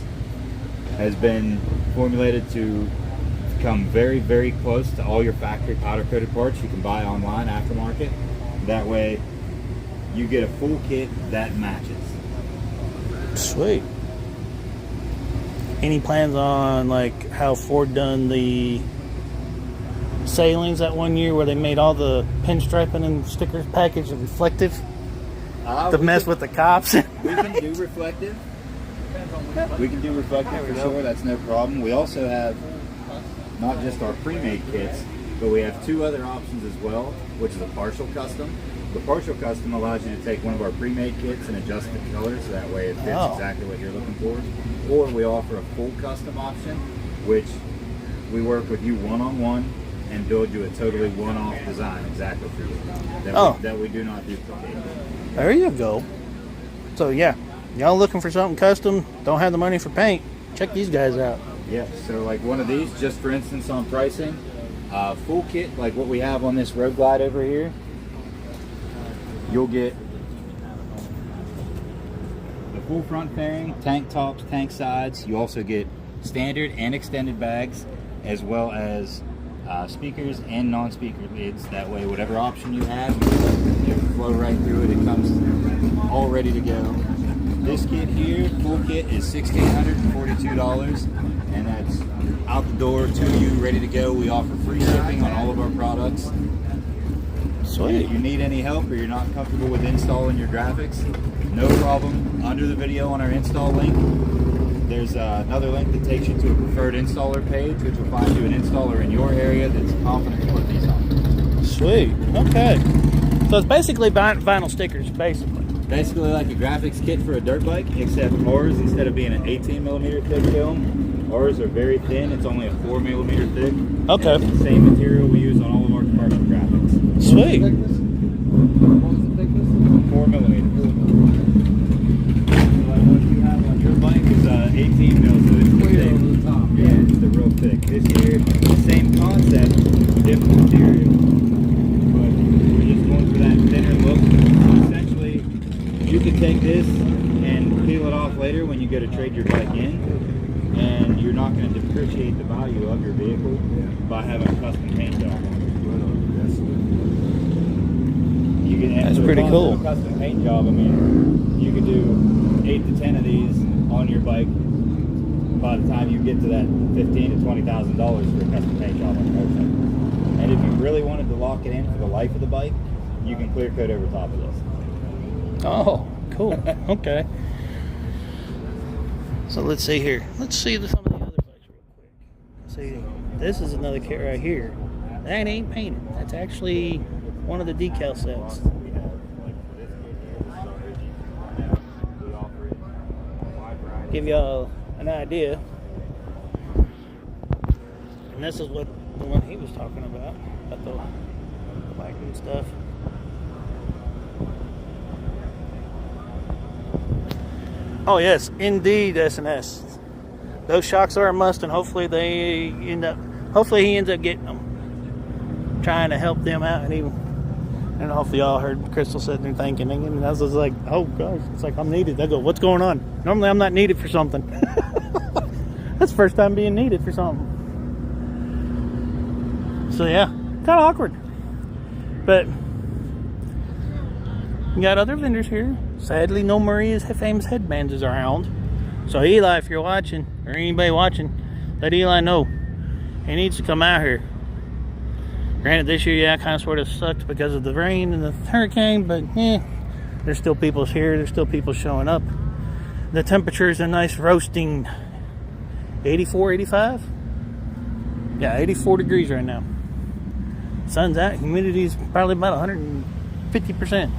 has been formulated to come very, very close to all your factory powder coated parts you can buy online aftermarket. That way you get a full kit that matches. Sweet. Any plans on like how Ford done the sailings that one year where they made all the pinstriping and stickers package reflective to mess with the cops? We can do reflective. We can do reflective for sure, that's no problem. We also have not just our pre-made kits, but we have two other options as well, which is a partial custom. The partial custom allows you to take one of our pre-made kits and adjust the color so that way it fits exactly what you're looking for. Or we offer a full custom option, which we work with you one-on-one and build you a totally one-off design exactly for you. That we do not duplicate. There you go. So yeah, y'all looking for something custom, don't have the money for paint, check these guys out. Yeah, so like one of these, just for instance on pricing, full kit like what we have on this Road Glide over here, you'll get the full front fairing, tank tops, tank sides. You also get standard and extended bags, as well as speakers and non-speaker lids. That way, whatever option you have, you can flow right through it. It comes all ready to go. This kit here, full kit, is $1,642, and that's out the door to you, ready to go. We offer free shipping on all of our products. Sweet. If you need any help or you're not comfortable with installing your graphics, no problem. Under the video on our install link, there's another link that takes you to a preferred installer page, which will find you an installer in your area that's confident to put these on. Sweet. Okay. So it's basically vinyl stickers, basically. Basically like a graphics kit for a dirt bike, except ours, instead of being an 18mm thick film, ours are very thin. It's only a 4mm thick. Okay. And it's the same material we use on all of our commercial graphics. Sweet. 4mm. Like what you have on your bike is 18mm, so it's thick. Over the top. Yeah, it's the real thick. This here, same concept, different material, but we're just going for that thinner look. Essentially, you can take this and peel it off later when you go to trade your bike in, and you're not going to depreciate the value of your vehicle by having a custom paint job. You can, That's pretty cool. A custom paint job. I mean, you could do 8 to 10 of these on your bike by the time you get to that $15,000 to $20,000 for a custom paint job on your motorcycle. And if you really wanted to lock it in for the life of the bike, you can clear coat over top of this. Oh, cool. Okay. So let's see here. Let's see some of the other bikes real quick. Let's see. this is another kit right here. That ain't painted. That's actually one of the decal sets. Give y'all an idea. And this is what the one he was talking about the lighting stuff. Oh yes, indeed, S&S. Those shocks are a must, and hopefully he ends up getting them. Trying to help them out, and hopefully y'all heard Crystal sitting there thinking, and I was just like, oh gosh, it's like I'm needed. I go, what's going on? Normally I'm not needed for something. That's the first time being needed for something. So yeah, kind of awkward. But we got other vendors here. Sadly, no Maria's famous headbands is around. So Eli, if you're watching, or anybody watching, let Eli know he needs to come out here. Granted, this year, yeah, kind of sort of sucked because of the rain and the hurricane, but there's still people here. There's still people showing up. The temperature is a nice roasting 84, 85. Yeah, 84 degrees right now. Sun's out. Humidity is probably about 150%.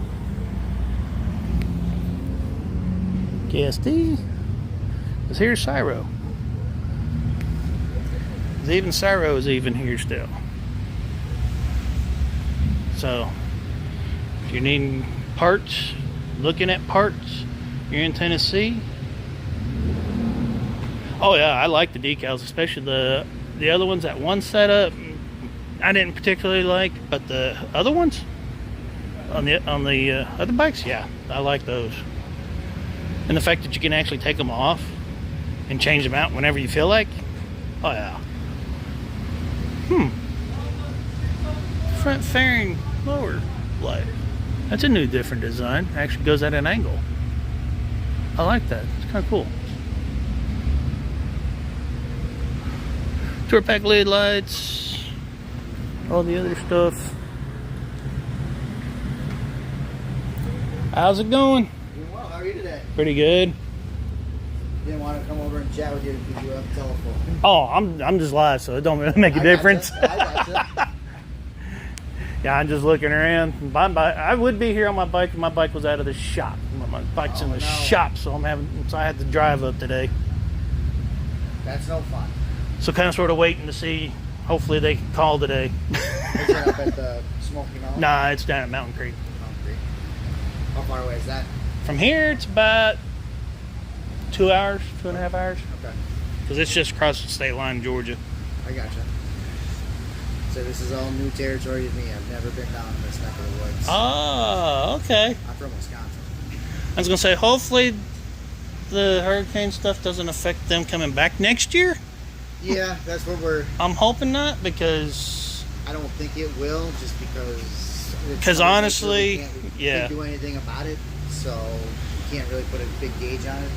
KSD. Because here's Cyro. Even Cyro is even here still. So, if you're needing parts, looking at parts, you're in Tennessee. Oh yeah, I like the decals, especially the other ones. That one setup I didn't particularly like, but the other ones on the other bikes, yeah, I like those. And the fact that you can actually take them off and change them out whenever you feel like. Oh yeah. Front fairing lower light. That's a new different design. Actually goes at an angle. I like that. It's kind of cool. Tour pack lid lights. All the other stuff. How's it going? Doing well. How are you today? Pretty good. Didn't want to come over and chat with you because you were on the telephone. Oh, I'm just live, so it don't really make a difference. I gotcha. Yeah, I'm just looking around. I would be here on my bike if my bike was out of the shop. My bike's in the shop, so I had to drive up today. That's no fun. So kind of sort of waiting to see. Hopefully they can call today. Is it up at the Smoky Mountain? Nah, it's down at Mountain Creek. Mountain Creek. How far away is that? From here, it's about 2 hours, 2.5 hours. Okay. Because it's just across the state line in Georgia. I gotcha. So this is all new territory to me. I've never been down in this neck of the woods. Oh, okay. I'm from Wisconsin. I was going to say, hopefully the hurricane stuff doesn't affect them coming back next year. Yeah, that's what we're... I'm hoping not, because... I don't think it will, just because... Because honestly, we can't do anything about it, so we can't really put a big gauge on it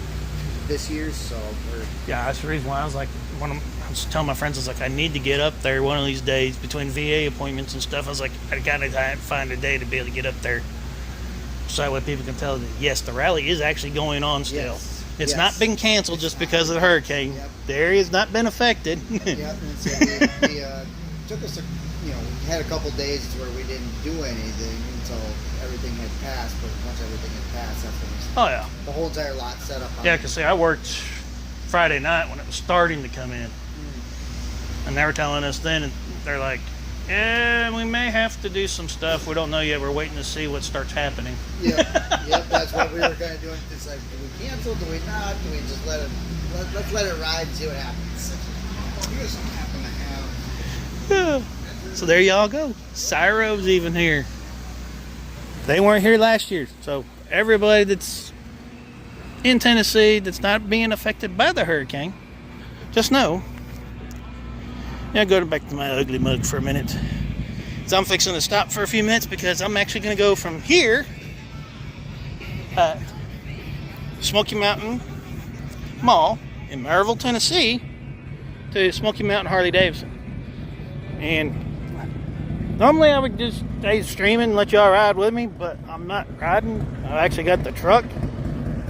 this year, so we're... Yeah, that's the reason why I was like, I was telling my friends, I was like, I need to get up there one of these days between VA appointments and stuff. I was like, I gotta find a day to be able to get up there, so that way people can tell that yes, the rally is actually going on still. Yes. It's not been canceled just because of the hurricane. Yep. The area's not been affected. Yeah, and so we took us, we had a couple days where we didn't do anything until everything had passed. But once everything had passed, that's when the whole entire lot set up. Yeah, because I worked Friday night when it was starting to come in, and they were telling us then, and they're like, "Yeah, we may have to do some stuff. We don't know yet. We're waiting to see what starts happening." Yep, that's what we were kind of doing. It's like, do we cancel? Do we not? Do we just let's let it ride and see what happens? You guys don't happen to have. So there y'all go. Cyro's even here. They weren't here last year, so everybody that's in Tennessee that's not being affected by the hurricane, just know. Yeah, go back to my ugly mug for a minute. So I'm fixing to stop for a few minutes because I'm actually going to go from here, Smoky Mountain Mall in Maryville, Tennessee, to Smoky Mountain Harley Davidson. And normally I would just stay streaming and let y'all ride with me, but I'm not riding. I've actually got the truck,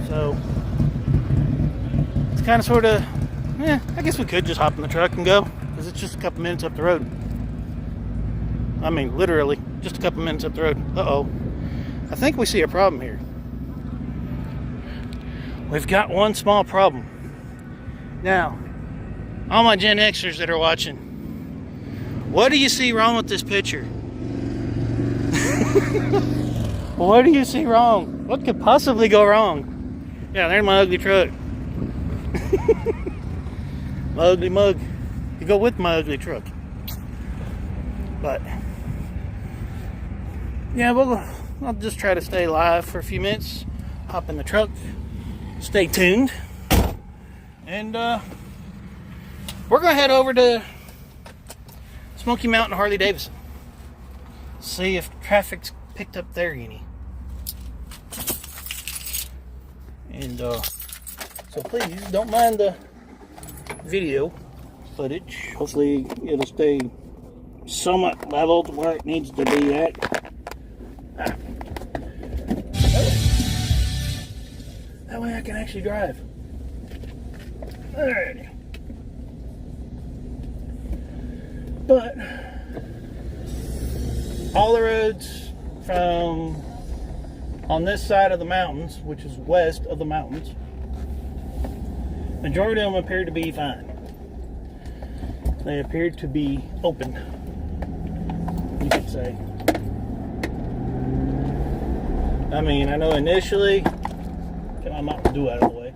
so it's kind of sort of, I guess we could just hop in the truck and go. because it's just a couple minutes up the road. I mean, literally, just a couple minutes up the road. Uh-oh. I think we see a problem here. We've got one small problem. Now, all my Gen Xers that are watching, what do you see wrong with this picture? What do you see wrong? What could possibly go wrong? Yeah, there's my ugly truck. My ugly mug. You go with my ugly truck. But yeah, I'll just try to stay live for a few minutes. Hop in the truck. Stay tuned. And we're gonna head over to Smoky Mountain Harley Davidson. See if traffic's picked up there any. And so please don't mind the video footage. Hopefully it'll stay somewhat leveled where it needs to be at. That way I can actually drive. Alrighty. But all the roads from on this side of the mountains, which is west of the mountains, majority of them appear to be fine. They appear to be open, you could say. I mean, I know initially, get my Mountain Dew out of the way.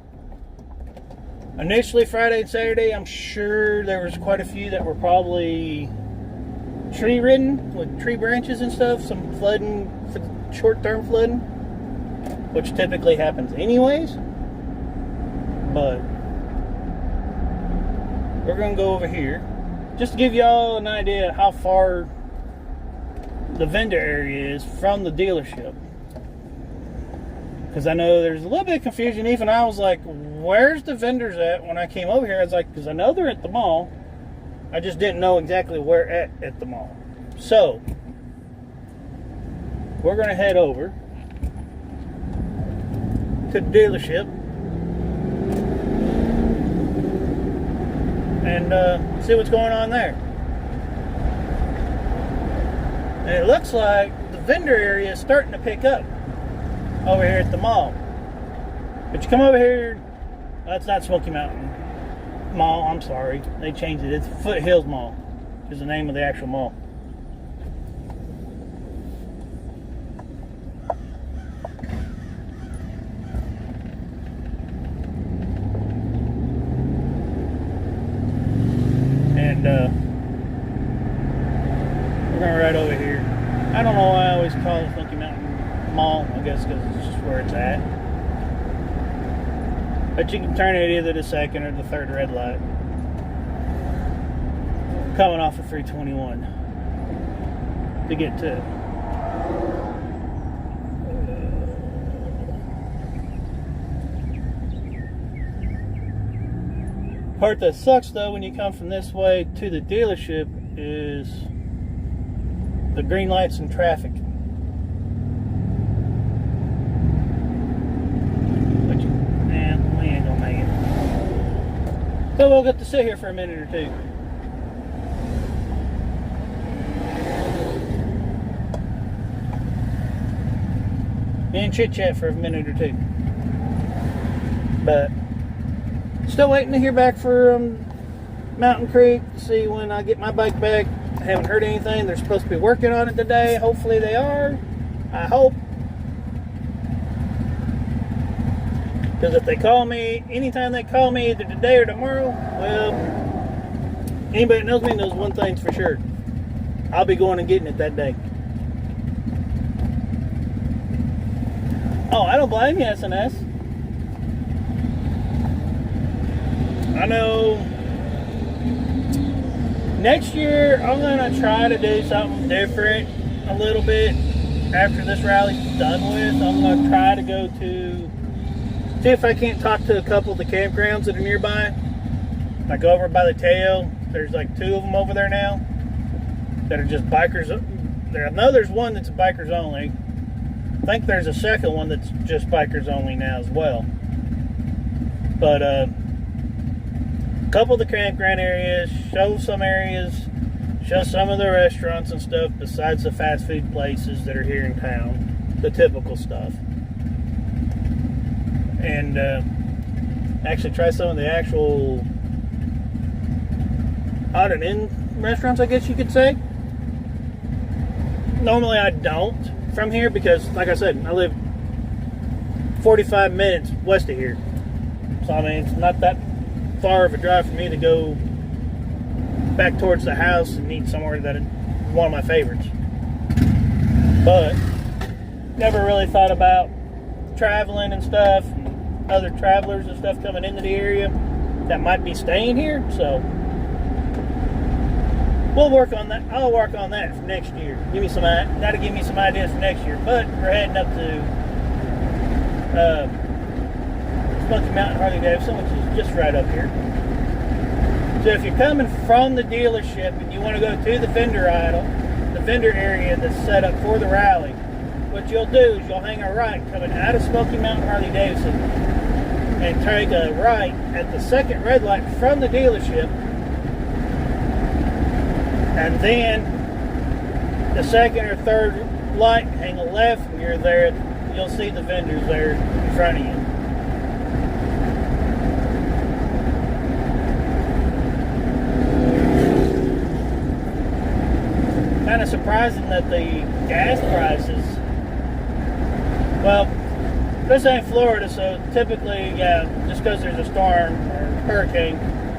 Initially, Friday and Saturday, I'm sure there was quite a few that were probably tree ridden with tree branches and stuff. Some flooding, short-term flooding, which typically happens anyways. But we're gonna go over here just to give y'all an idea how far the vendor area is from the dealership. Because I know there's a little bit of confusion. Even I was like, where's the vendors at when I came over here? I was like, because I know they're at the mall. I just didn't know exactly where at the mall. So, we're going to head over to the dealership and see what's going on there. And it looks like the vendor area is starting to pick up over here at the mall. But you come over here, that's not Smoky Mountain Mall, I'm sorry. They changed it. It's Foothills Mall is the name of the actual mall. And we're going to ride over here. I don't know why I always call it Smoky Mountain Mall, I guess because it's just where it's at. But you can turn it either the second or the third red light. Coming off of 321 to get to it. Part that sucks though when you come from this way to the dealership is the green lights and traffic. So we'll get to sit here for a minute or two. And chit chat for a minute or two. But still waiting to hear back from Mountain Creek to see when I get my bike back. I haven't heard anything. They're supposed to be working on it today. Hopefully they are. I hope. Because if they call me, anytime they call me, either today or tomorrow, well, anybody that knows me knows one thing's for sure. I'll be going and getting it that day. Oh, I don't blame you, SNS. I know next year I'm going to try to do something different a little bit after this rally's done with. I'm going to try to go to see if I can't talk to a couple of the campgrounds that are nearby. Like over by the tail, there's like 2 of them over there now that are just bikers. I know there's one that's bikers only. I think there's a second one that's just bikers only now as well. But a couple of the campground areas, show some areas, show some of the restaurants and stuff besides the fast food places that are here in town, the typical stuff. And actually try some of the actual out and in restaurants, I guess you could say. Normally I don't from here because, like I said, I live 45 minutes west of here. So, I mean, it's not that far of a drive for me to go back towards the house and eat somewhere that is one of my favorites. But never really thought about traveling and stuff, and other travelers and stuff coming into the area that might be staying here. So we'll work on that. I'll work on that for next year. That'll give me some ideas for next year. But we're heading up to Smoky Mountain Harley-Davidson, which is just right up here. So if you're coming from the dealership and you want to go to the vendor aisle, the vendor area that's set up for the rally, what you'll do is you'll hang a right coming out of Smoky Mountain Harley-Davidson and take a right at the second red light from the dealership, and then the second or third light, hang a left when you're there. You'll see the vendors there in front of you. Kind of surprising that the gas prices, well, this ain't Florida, so typically, yeah, just because there's a storm or hurricane,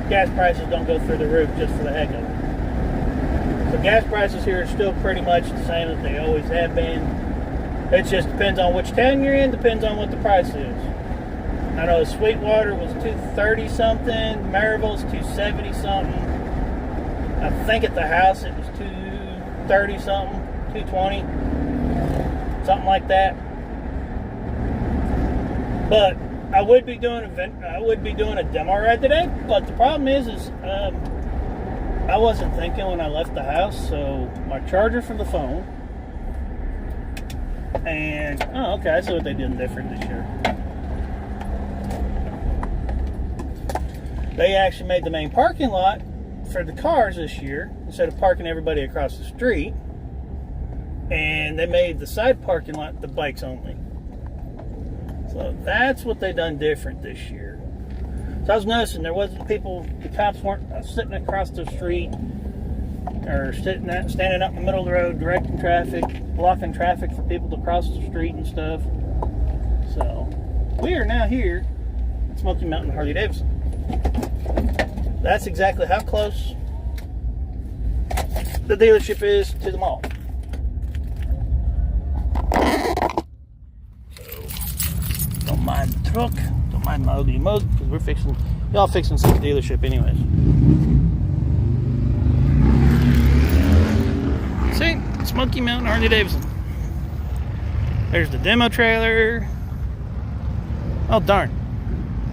gas prices don't go through the roof just for the heck of it. So gas prices here are still pretty much the same that they always have been. It just depends on which town you're in, depends on what the price is. I know Sweetwater was $230 something, Maryville's $270 something. I think at the house it was $230 something, $220, something like that. But I would be doing a demo ride today. But the problem is I wasn't thinking when I left the house. So my charger for the phone. And, oh, okay, I see what they did different this year. They actually made the main parking lot for the cars this year, instead of parking everybody across the street. And they made the side parking lot the bikes only. So that's what they done different this year. So I was noticing there wasn't the cops weren't sitting across the street or standing up in the middle of the road directing traffic, blocking traffic for people to cross the street and stuff. So we are now here at Smoky Mountain Harley-Davidson. That's exactly how close the dealership is to the mall. So don't mind the truck, don't mind my ugly mug, because y'all fixing some dealership anyways. See, Smoky Mountain Harley-Davidson. There's the demo trailer. Oh darn.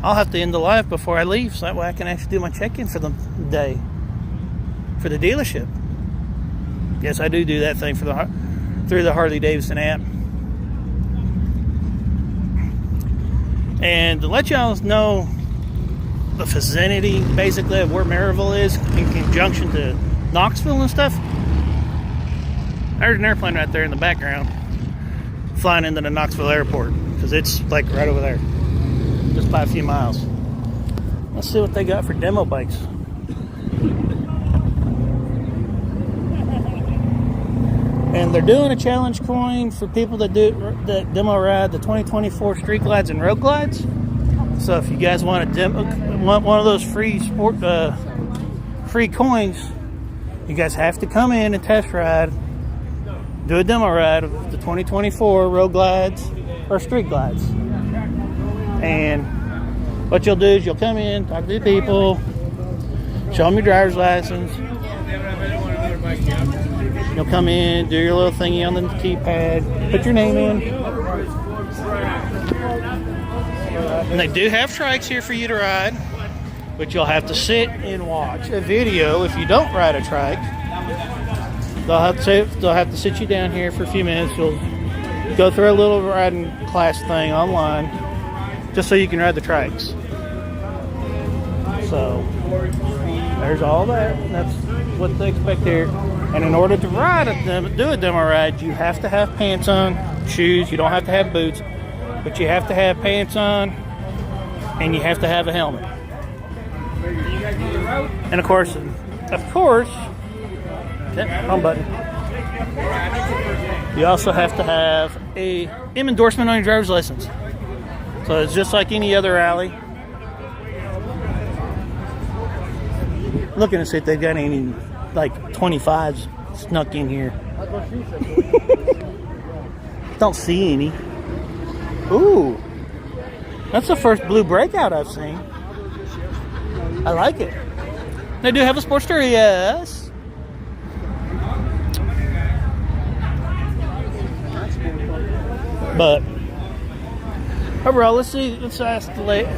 I'll have to end the live before I leave, so that way I can actually do my check-in for the day. For the dealership. Yes, I do that thing through the Harley-Davidson app. And to let y'all know the vicinity, basically, of where Maryville is in conjunction to Knoxville and stuff. There's an airplane right there in the background flying into the Knoxville airport, because it's like right over there, just by a few miles. Let's see what they got for demo bikes. And they're doing a challenge coin for people that demo ride the 2024 Street Glides and Road Glides. So if you guys want one of those free free coins, you guys have to come in and test ride, do a demo ride of the 2024 Road Glides or Street Glides. And what you'll do is you'll come in, talk to the people, show them your driver's license. You'll come in, do your little thingy on the keypad, put your name in. And they do have trikes here for you to ride, but you'll have to sit and watch a video if you don't ride a trike. They'll have to sit you down here for a few minutes. You'll go through a little riding class thing online, just so you can ride the trikes. So there's all that. That's what they expect here. And in order to do a demo ride, you have to have pants on, shoes. You don't have to have boots, but you have to have pants on, and you have to have a helmet. And of course, wrong button. You also have to have a M endorsement on your driver's license. So it's just like any other rally. Looking to see if they've got any like 25s snuck in here. Don't see any. Ooh, that's the first blue breakout I've seen. I like it. They do have a Sportster, yes. But overall, let's ask the lady.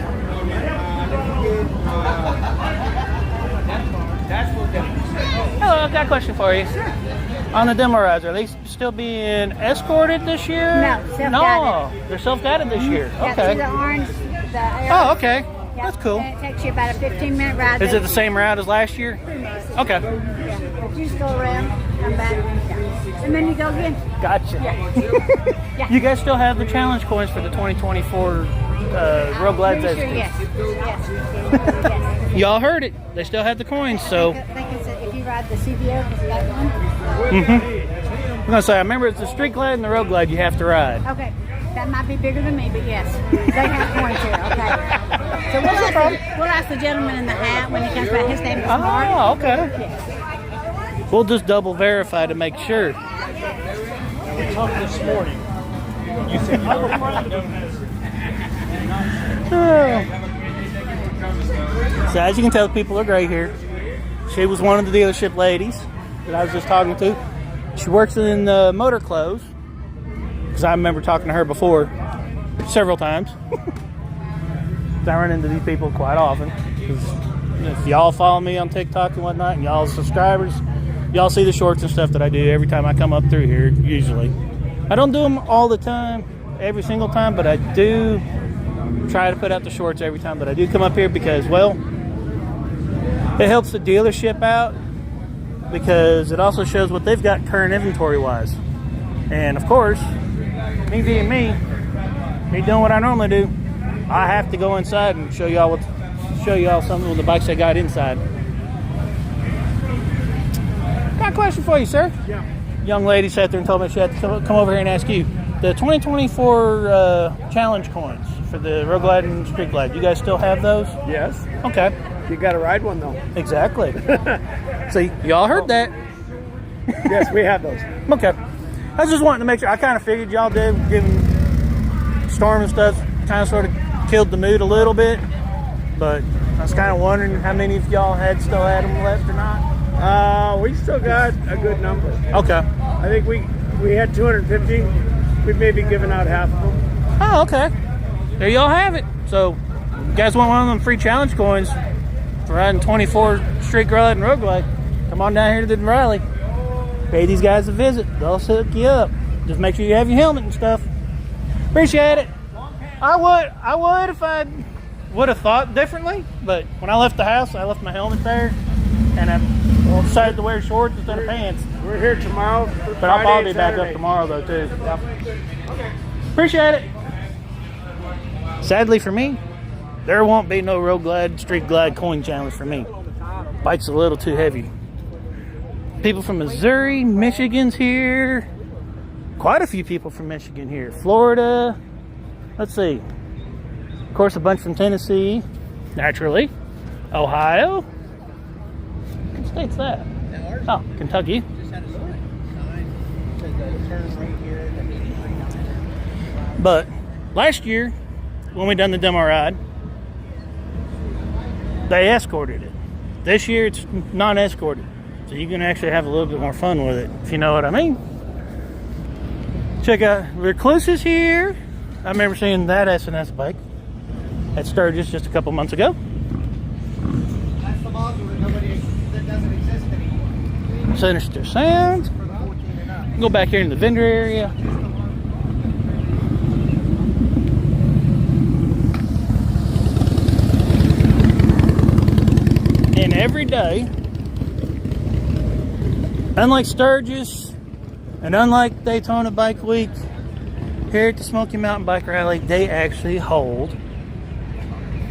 Hello, I've got a question for you. Sure. On the demo rides, are they still being escorted this year? No, self-guided. No, they're self-guided this year. Yeah, Okay. see the orange, the arrow? Oh, okay. Yeah, That's cool. and it takes you about a 15-minute ride. Is it the same route as last year? Okay. Yeah, but you just go around, come back, yeah. And then you go again. Gotcha. Yeah. You guys still have the challenge coins for the 2024 Road Glides? Pretty sure, yes. Yes. Y'all heard it. They still have the coins, so. I think it's if you ride the CVO, it's that one. I'm gonna say, I remember it's the street glide and the road glide you have to ride. Okay. That might be bigger than me, but yes. They have coins here, okay. So we'll ask the gentleman in the hat when he comes back. His name is Mark. Oh, okay. Yes. We'll just double verify to make sure. We talked this morning. You said you were So as you can tell, people are great here. She was one of the dealership ladies that I was just talking to. She works in motor clothes, because I remember talking to her before several times. I run into these people quite often. If y'all follow me on TikTok and whatnot, and y'all subscribers, y'all see the shorts and stuff that I do every time I come up through here, usually. I don't do them all the time, every single time, but I do try to put out the shorts every time that I do come up here because, well, it helps the dealership out because it also shows what they've got current inventory-wise. And, of course, me being me doing what I normally do, I have to go inside and show y'all something with the bikes I got inside. Got a question for you, sir. Yeah. Young lady sat there and told me she had to come over here and ask you. The 2024 challenge coins for the Road Glide and Street Glide, you guys still have those? Yes. Okay. You got to ride one though. Exactly. So y'all heard that. Yes, we have those. Okay. I was just wanting to make sure. I kind of figured y'all did, given storm and stuff, kind of sort of killed the mood a little bit. But I was kind of wondering how many of y'all still had them left or not. We still got a good number. Okay. I think we had 250. We've maybe given out half of them. Oh, okay. There y'all have it. So, you guys want one of them free challenge coins for riding 24 Street Glide and Road Glide, come on down here to the rally. Pay these guys a visit. They'll hook you up. Just make sure you have your helmet and stuff. Appreciate it. I would if I would have thought differently, but when I left the house, I left my helmet there, and I decided to wear shorts instead of pants. We're here tomorrow. But I'll probably be back up tomorrow, though, too. Yep. Appreciate it. Sadly for me, there won't be no Road Glide, Street Glide coin challenge for me. Bike's a little too heavy. People from Missouri, Michigan's here. Quite a few people from Michigan here. Florida. Let's see. Of course, a bunch from Tennessee. Naturally. Ohio. What state's that? Oh, Kentucky. But last year, when we done the demo ride, they escorted it. This year, it's non-escorted. So you can actually have a little bit more fun with it, if you know what I mean. Check out Recluse's here. I remember seeing that S&S bike at Sturgis just a couple months ago. That's the model that doesn't exist anymore. Sinister Sounds. Go back here in the vendor area. every day. Unlike Sturgis and unlike Daytona Bike Week, here at the Smoky Mountain Bike Rally, they actually hold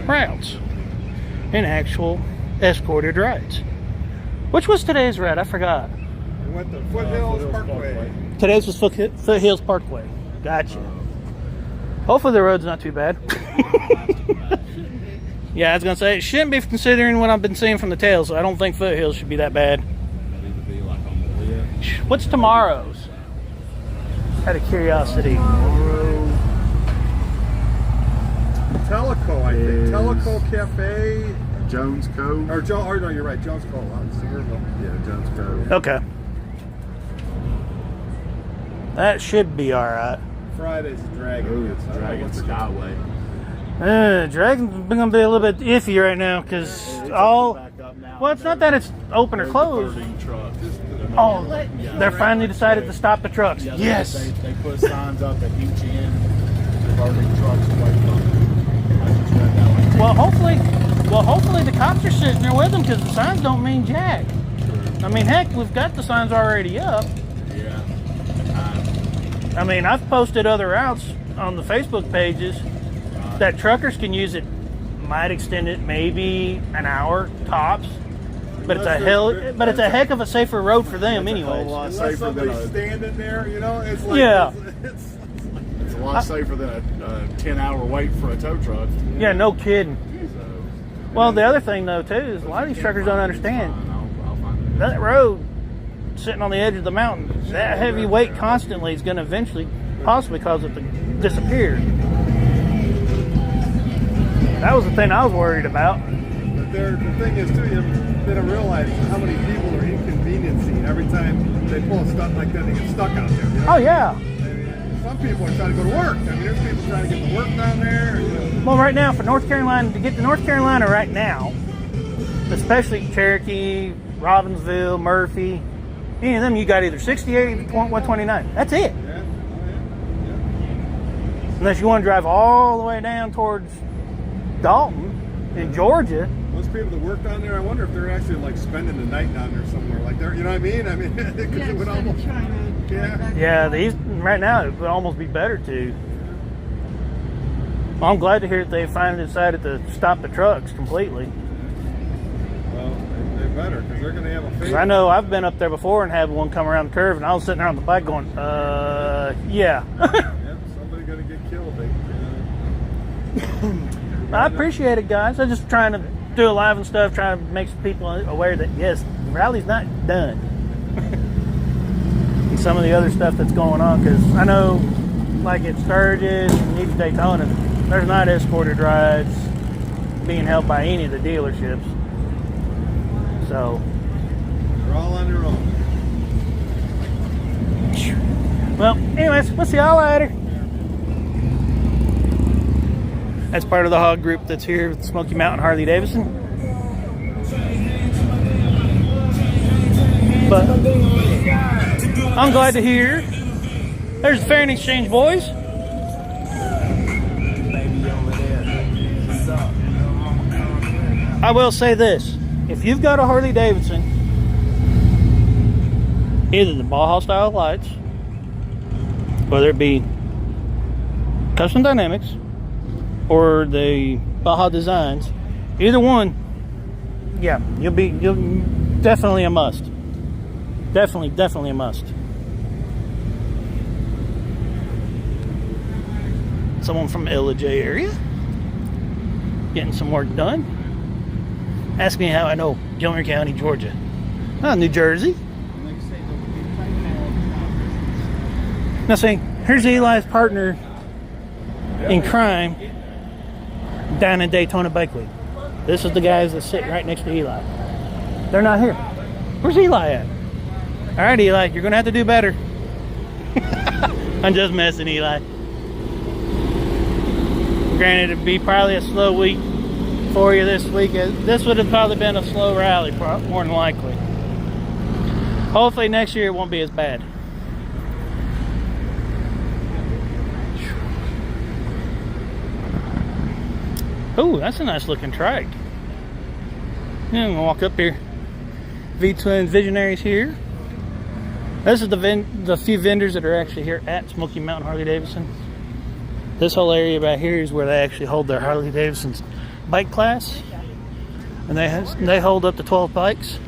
routes and actual escorted rides. Which was today's ride? I forgot. We went to Foothills Parkway. Today's was Foothills Parkway. Gotcha. Hopefully the road's not too bad. Yeah, I was going to say, it shouldn't be considering what I've been seeing from the tail, so I don't think Foothills should be that bad. What's tomorrow's? Out of curiosity. Teleco, I think. Is- Teleco Cafe. Jones Cove. Or no, you're right. Jones Cove. Yeah, Jones Cove. Okay. That should be alright. Friday's a Dragon. Ooh, it's Dragon Skyway. Dragon's going to be a little bit iffy right now because all. Well, it's not that it's open or closed. Oh, they're finally decided to stop the trucks. Yeah, Yes. They put signs up at each end, diverting trucks away from them. I just read that one. Well, hopefully the cops are sitting there with them because the signs don't mean jack. I mean, heck, we've got the signs already up. Yeah. I mean, I've posted other routes on the Facebook pages that truckers can use it. Might extend it maybe an hour tops, but it's a heck of a safer road for them, anyways. Unless Safer somebody's than a- standing there, you know, it's like Yeah. it's It's a lot safer than a 10-hour wait for a tow truck. Yeah, no kidding. So, Well, the other thing though too is a lot of these truckers don't understand I'll find it. that road sitting on the edge of the mountain. That heavy weight constantly is going to eventually, possibly cause it to disappear. That was the thing I was worried about. But the thing is, too, they don't realize how many people are inconveniencing every time they pull stuff like that. They get stuck out there. You know? Oh yeah. I mean, some people are trying to go to work. I mean, there's people trying to get to work down there. You know. Well, right now for North Carolina, to get to North Carolina right now, especially Cherokee, Robbinsville, Murphy, any of them, you got either 68 or 129. That's it. Yeah. Unless you want to drive all the way down towards Dalton in Georgia. Most people that work down there, I wonder if they're actually like spending the night down there somewhere. Like they're, you know what I mean? I mean, because it would almost. Yeah. Yeah, right now it would almost be better to. Well, I'm glad to hear that they finally decided to stop the trucks completely. Well, they better because they're going to have a. Because I know I've been up there before and had one come around the curve, and I was sitting there on the bike going, yeah. Yep, somebody going to get killed. I appreciate it, guys. I'm just trying to do a live and stuff, trying to make some people aware that, yes, the rally's not done. And some of the other stuff that's going on, because I know, like at Sturgis and even Daytona, there's not escorted rides being held by any of the dealerships. So, They're all on their own. well, anyways, we'll see y'all later. That's part of the hog group that's here with Smoky Mountain Harley Davidson. But I'm glad to hear. There's the Fair and Exchange boys. I will say this. If you've got a Harley Davidson, either the Baja style lights, whether it be Custom Dynamics or the Baja Designs, either one, yeah, you'll definitely a must. Definitely a must. Someone from LJ area getting some work done. Ask me how I know Gilmer County, Georgia. New Jersey. Now see, here's Eli's partner in crime down in Daytona Bike Week. This is the guys that sit right next to Eli. They're not here. Where's Eli at? All right, Eli, you're gonna have to do better. I'm just messing, Eli. Granted, it'd be probably a slow week for you this week. This would have probably been a slow rally, more than likely. Hopefully next year it won't be as bad. Ooh, that's a nice looking trike. I'm gonna walk up here. V-Twin Visionaries here. This is the few vendors that are actually here at Smoky Mountain Harley Davidson. This whole area right here is where they actually hold their Harley Davidson's bike class, and they hold up to 12 bikes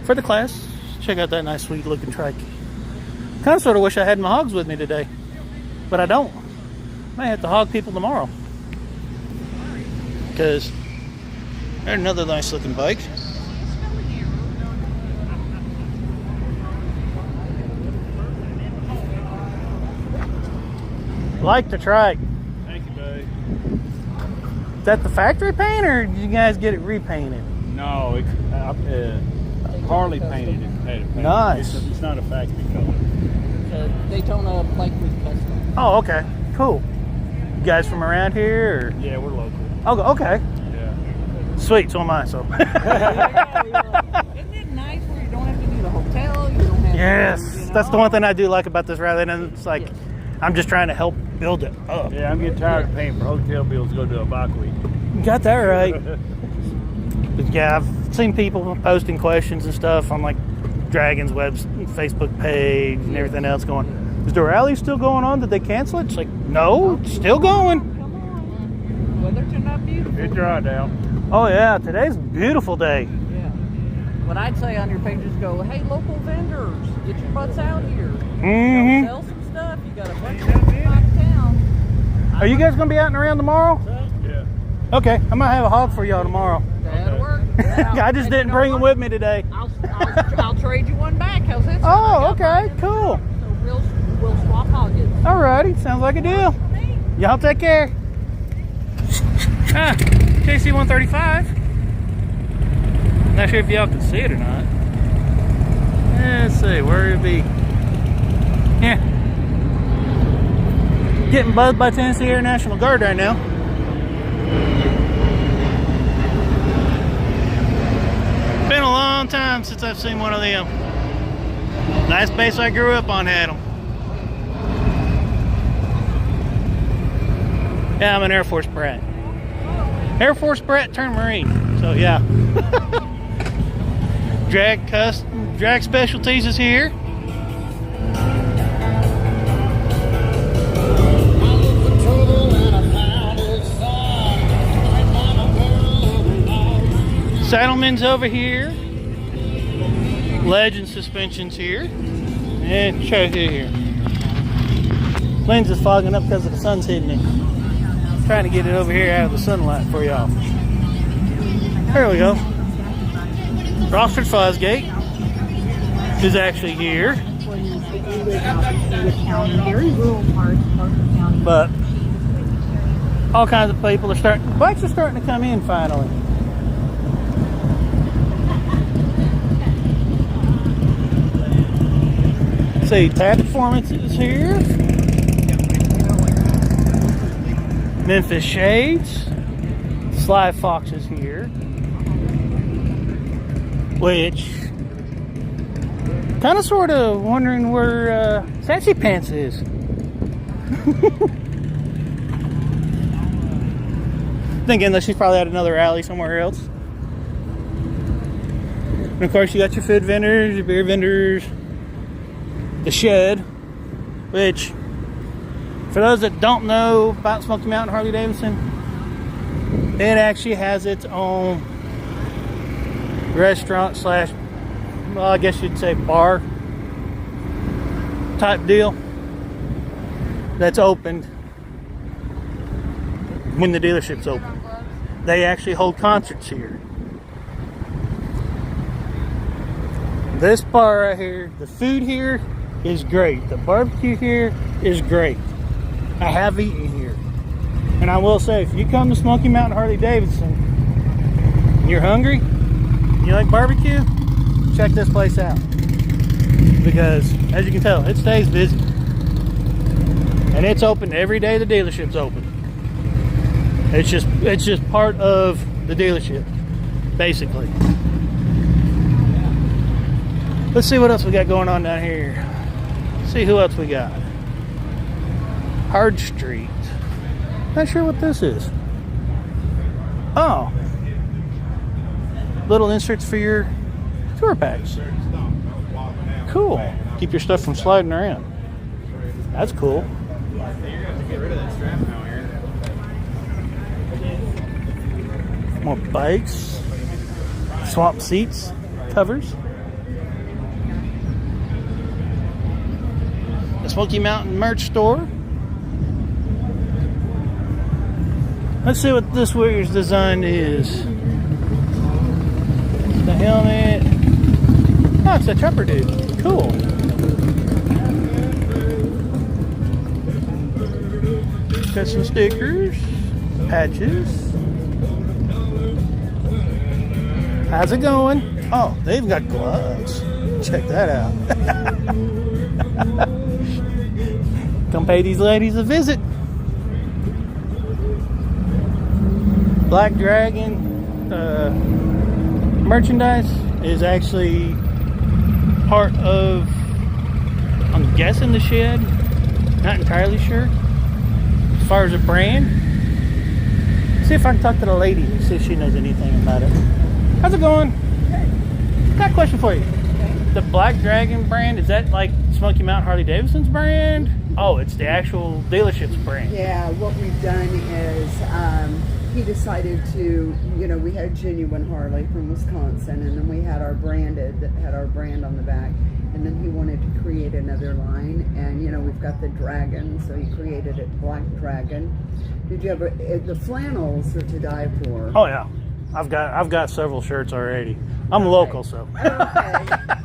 for the class. Check out that nice, sweet looking trike. Kind of sort of wish I had my hogs with me today, but I don't. May have to hog people tomorrow because there's another nice looking bike. Like the trike. Thank you, buddy. Is that the factory paint, or did you guys get it repainted? No, it's Harley painted it. Had it painted. Nice. It's not a factory color. Daytona Bike Week Custom. Oh, okay. Cool. You guys from around here? Or? Yeah, we're local. Oh, okay. Yeah. Sweet, so am I. So. Isn't it nice where you don't have to do the hotel? You don't have Yes, to, that's the one thing I do like about this rally, and it's like I'm just trying to help build it up. Yeah, I'm getting tired of paying for hotel bills to go to a bike week. You got that right. But yeah, I've seen people posting questions and stuff on like Dragon's Facebook page and everything else going, is the rally still going on? Did they cancel it? It's like, no, it's still going. Come on. Weather turned out beautiful. It's dry now. Oh yeah, today's a beautiful day. Yeah. What I'd say on your page is go, hey, local vendors, get your butts out here. Mm-hmm. Sell some stuff. You got a bunch of stuff out of town. Are you guys going to be out and around tomorrow? Yeah. Okay, I might have a hog for y'all tomorrow. That'll work. I just didn't bring them with me today. I'll trade you one back. How's that? Oh, okay, cool. So we'll swap hoggets. Alrighty, sounds like a deal. Y'all take care. KC 135. Not sure if y'all can see it or not. Let's see, where would it be? Yeah. Getting buzzed by Tennessee Air National Guard right now. Been a long time since I've seen one of them. Nice base I grew up on had them. Yeah, I'm an Air Force brat. Air Force brat turned Marine. So yeah. Drag Specialties is here. Saddlemen's over here. Legend Suspension's here. And show you here. Lens is fogging up because the sun's hitting it. Trying to get it over here out of the sunlight for y'all. There we go. Rockford Fosgate is actually here. But all kinds of people are bikes are starting to come in finally. See, Tab Performance is here. Memphis Shades. Sly Fox is here. Which, kind of sort of wondering where Sassy Pants is. Thinking that she's probably at another alley somewhere else. And of course you got your food vendors, your beer vendors, the shed, which for those that don't know about Smoky Mountain Harley Davidson, it actually has its own restaurant slash, well, I guess you'd say bar type deal that's opened when the dealership's open. They actually hold concerts here. This bar right here, the food here is great. The barbecue here is great. I have eaten here. And I will say, if you come to Smoky Mountain Harley Davidson and you're hungry, you like barbecue, check this place out. Because, as you can tell, it stays busy. And it's open every day the dealership's open. It's just part of the dealership, basically. Let's see what else we got going on down here. See who else we got. Hard Street. Not sure what this is. Oh. little inserts for your tour packs. Cool. Keep your stuff from sliding around. That's cool. More bikes. Swap seats. Covers. The Smoky Mountain merch store. Let's see what this Warrior's design is. The helmet. Oh, it's a trapper dude. Cool. Got some stickers, patches. How's it going? Oh, they've got gloves. Check that out. Come pay these ladies a visit. Black Dragon merchandise is actually part of, I'm guessing, the shed. Not entirely sure. As far as a brand, see if I can talk to the lady and see if she knows anything about it. How's it going? Got a question for you. The Black Dragon brand, is that like Smoky Mountain Harley Davidson's brand? Oh, it's the actual dealership's brand. Yeah, what we've done is he decided to, we had Genuine Harley from Wisconsin, and then we had our branded, that had our brand on the back, and then he wanted to create another line, and we've got the dragon, so he created it Black Dragon. Did you ever, the flannels are to die for. Oh yeah, I've got several shirts already. I'm local, so. Okay,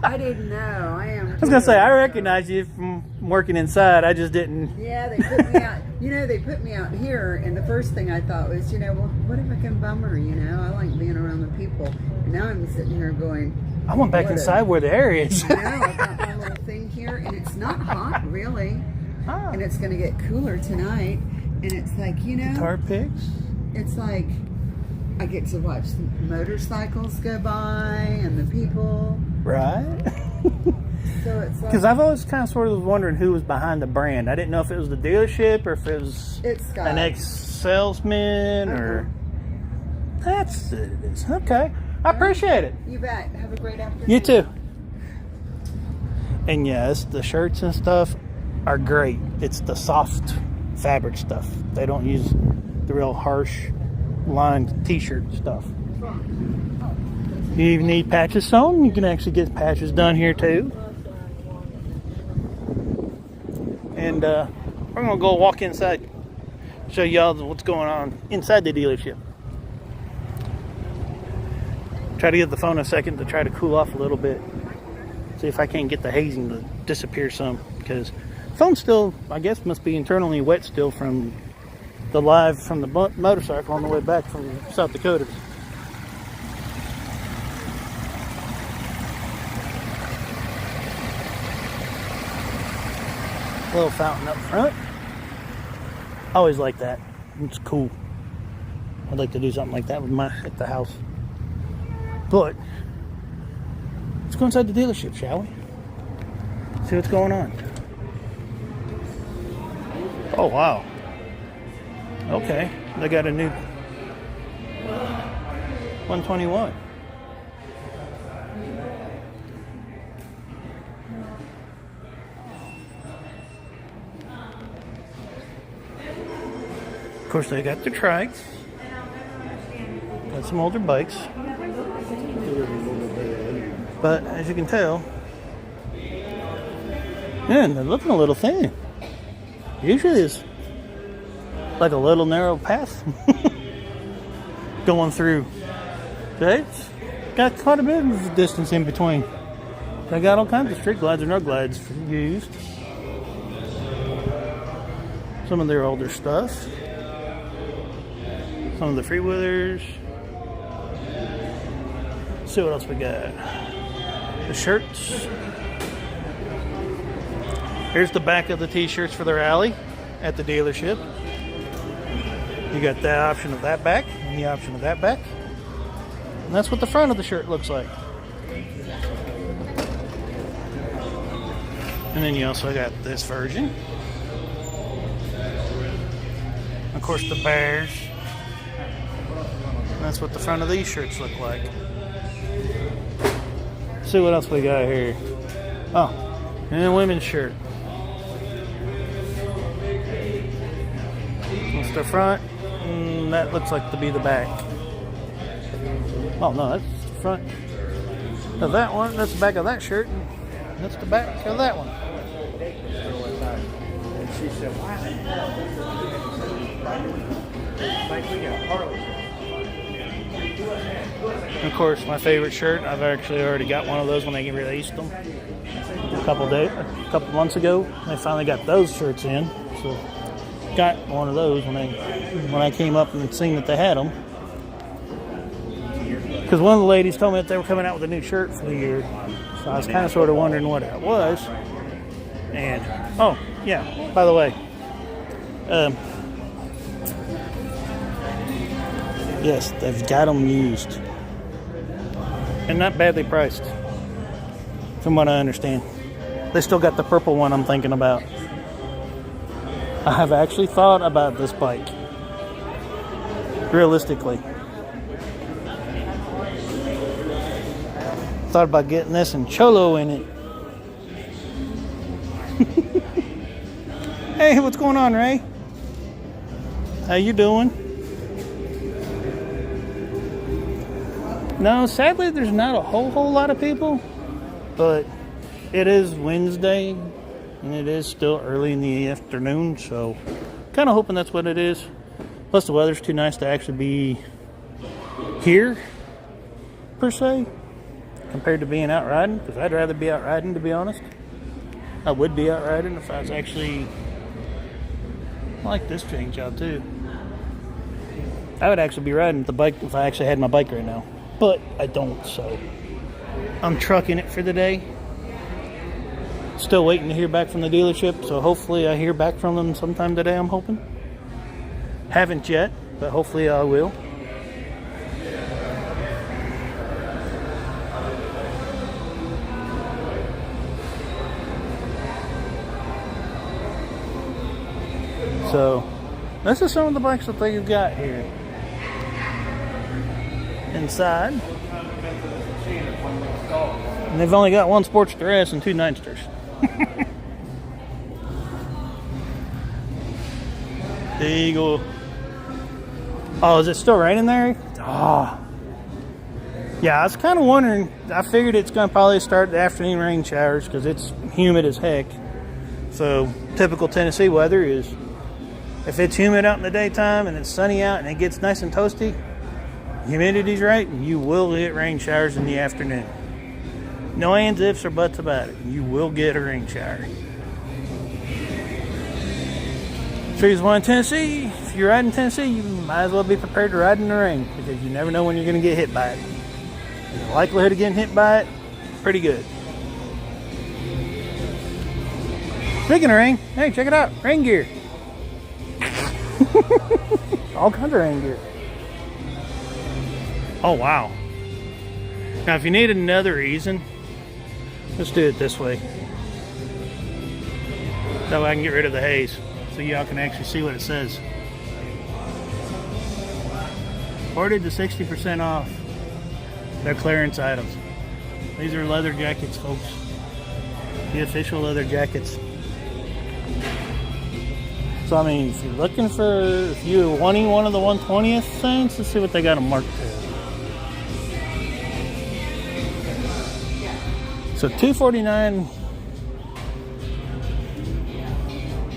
I didn't know. I am. I was gonna say, I recognize you from working inside. I just didn't. Yeah, they put me out. They put me out here, and the first thing I thought was, well, what if I can bummer? I like being around the people. And now I'm sitting here going, I went back inside where the air is. I got my little thing here, and it's not hot really, and it's gonna get cooler tonight, and it's like, Tar pics. It's like I get to watch the motorcycles go by and the people. Right. So it's like, because I've always kind of sort of was wondering who was behind the brand. I didn't know if it was the dealership or if it was an ex-salesman or. That's it. Okay. I appreciate it. You bet. Have a great afternoon. You too. And yes, the shirts and stuff are great. It's the soft fabric stuff. They don't use the real harsh lined t-shirt stuff. You even need patches sewn. You can actually get patches done here too. And we're gonna go walk inside, show y'all what's going on inside the dealership. Try to give the phone a second to try to cool off a little bit. See if I can't get the hazing to disappear some, because the phone still, I guess, must be internally wet still from the live from the motorcycle on the way back from South Dakota. Little fountain up front. I always like that. It's cool. I'd like to do something like that with at the house. But let's go inside the dealership, shall we? See what's going on. Oh wow. Okay, they got a new 121. Of course, they got the trikes. Got some older bikes. But as you can tell, man, they're looking a little thin. Usually it's like a little narrow path going through. It's got quite a bit of distance in between. They got all kinds of street glides and road glides used. Some of their older stuff. Some of the freewheelers. Let's see what else we got. The shirts. Here's the back of the t-shirts for the rally at the dealership. You got the option of that back and the option of that back. And that's what the front of the shirt looks like. And then you also got this version. Of course, the bears. And that's what the front of these shirts look like. See what else we got here. Oh, and a women's shirt. That's the front. And that looks like to be the back. Oh no, that's the front of that one. That's the back of that shirt. That's the back of that one. She said, wow. Like we got Harley. Of course, my favorite shirt. I've actually already got one of those when they released them a couple months ago. They finally got those shirts in, so got one of those when I came up and seen that they had them. Because one of the ladies told me that they were coming out with a new shirt for the year, so I was kind of sort of wondering what it was. And oh yeah, by the way, yes, they've got them used. And not badly priced, from what I understand. They still got the purple one I'm thinking about. I have actually thought about this bike. Realistically. Thought about getting this and Cholo in it. Hey, what's going on, Ray? How you doing? No, sadly, there's not a whole lot of people, but it is Wednesday, and it is still early in the afternoon, so kind of hoping that's what it is. Plus, the weather's too nice to actually be here, per se, compared to being out riding, because I'd rather be out riding, to be honest. I would be out riding if I was actually... I like this change out, too. I would actually be riding the bike if I actually had my bike right now. But I don't, so I'm trucking it for the day. Still waiting to hear back from the dealership, so hopefully I hear back from them sometime today, I'm hoping. Haven't yet, but hopefully I will. So, this is some of the bikes that they've got here. Inside. And they've only got one Sportster S and two Ninesters. The Eagle. Oh, is it still raining there? Oh. Yeah, I was kind of wondering. I figured it's going to probably start the afternoon rain showers because it's humid as heck. So, typical Tennessee weather is if it's humid out in the daytime and it's sunny out and it gets nice and toasty, humidity's right, you will get rain showers in the afternoon. No ands, ifs, or buts about it. You will get a rain shower. Trees one in Tennessee. If you're riding in Tennessee, you might as well be prepared to ride in the rain because you never know when you're going to get hit by it. And the likelihood of getting hit by it, pretty good. Speaking of rain, hey, check it out. Rain gear. All kinds of rain gear. Oh, wow. Now, if you need another reason, let's do it this way. That way I can get rid of the haze so y'all can actually see what it says. Ordered to 60% off their clearance items. These are leather jackets, folks. The official leather jackets. So, I mean, if you're looking for, if you're wanting one of the 120th things, let's see what they got them marked to. So $249.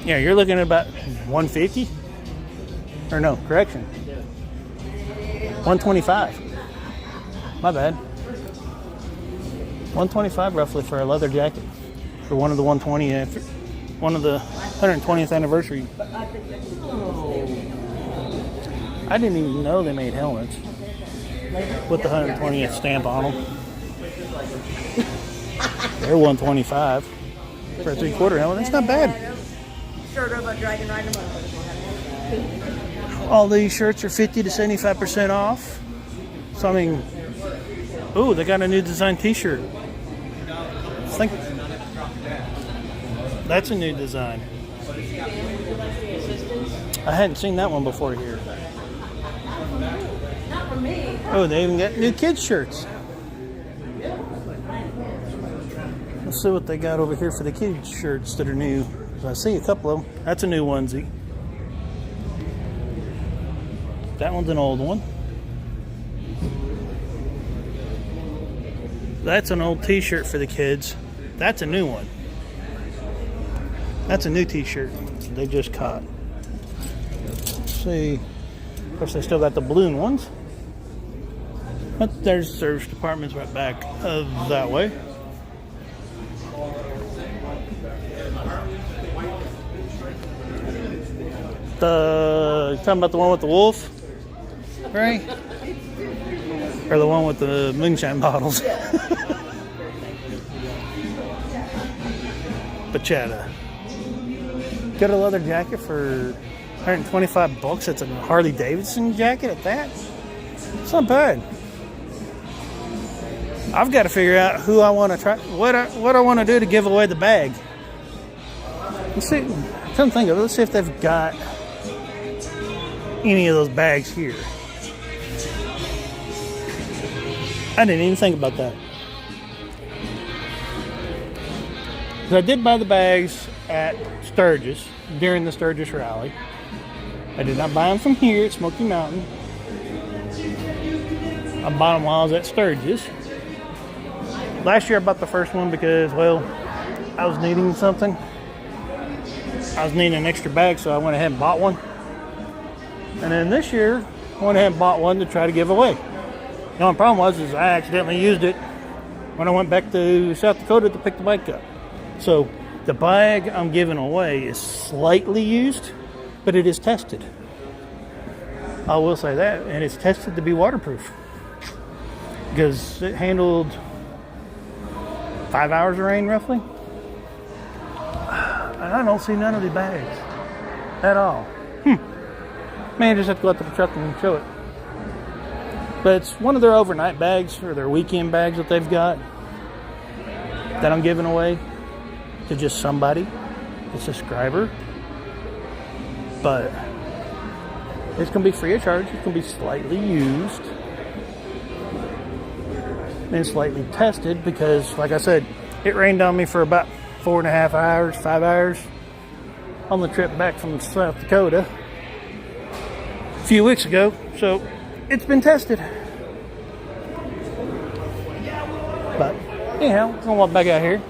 Yeah, you're looking at about $150. Or no, correction. $125. My bad. $125 roughly for a leather jacket for one of the 120th anniversary. I didn't even know they made helmets with the 120th stamp on them. They're $125 for a 3/4 helmet. That's not bad. All these shirts are 50 to 75% off. So I mean, ooh, they got a new design T-shirt. I think that's a new design. I hadn't seen that one before here. Oh, they even got new kids shirts. Let's see what they got over here for the kids' shirts that are new. I see a couple of them. That's a new onesie. That one's an old one. That's an old t-shirt for the kids. That's a new one. That's a new t-shirt they just caught. Let's see. Of course, they still got the balloon ones. But there's service departments right back that way. You talking about the one with the wolf, right? Or the one with the moonshine bottles? Bachata. Got a leather jacket for 125 bucks. It's a Harley Davidson jacket at that. It's not bad. I've got to figure out who I want to try, what I want to do to give away the bag. Let's see. Come think of it. Let's see if they've got any of those bags here. I didn't even think about that. So I did buy the bags at Sturgis during the Sturgis rally. I did not buy them from here at Smoky Mountain. I bought them while I was at Sturgis. Last year I bought the first one because, well, I was needing something. I was needing an extra bag, so I went ahead and bought one. And then this year, I went ahead and bought one to try to give away. The only problem was I accidentally used it when I went back to South Dakota to pick the bike up. So the bag I'm giving away is slightly used, but it is tested. I will say that. And it's tested to be waterproof. Because it handled 5 hours of rain roughly. And I don't see none of the bags at all. May I just have to go out to the truck and show it. But it's one of their overnight bags or their weekend bags that they've got that I'm giving away to just somebody, a subscriber. But it's going to be free of charge. It's going to be slightly used and slightly tested because, like I said, it rained on me for about 4.5 hours, 5 hours on the trip back from South Dakota a few weeks ago. So it's been tested. But anyhow, I'm gonna walk back out here.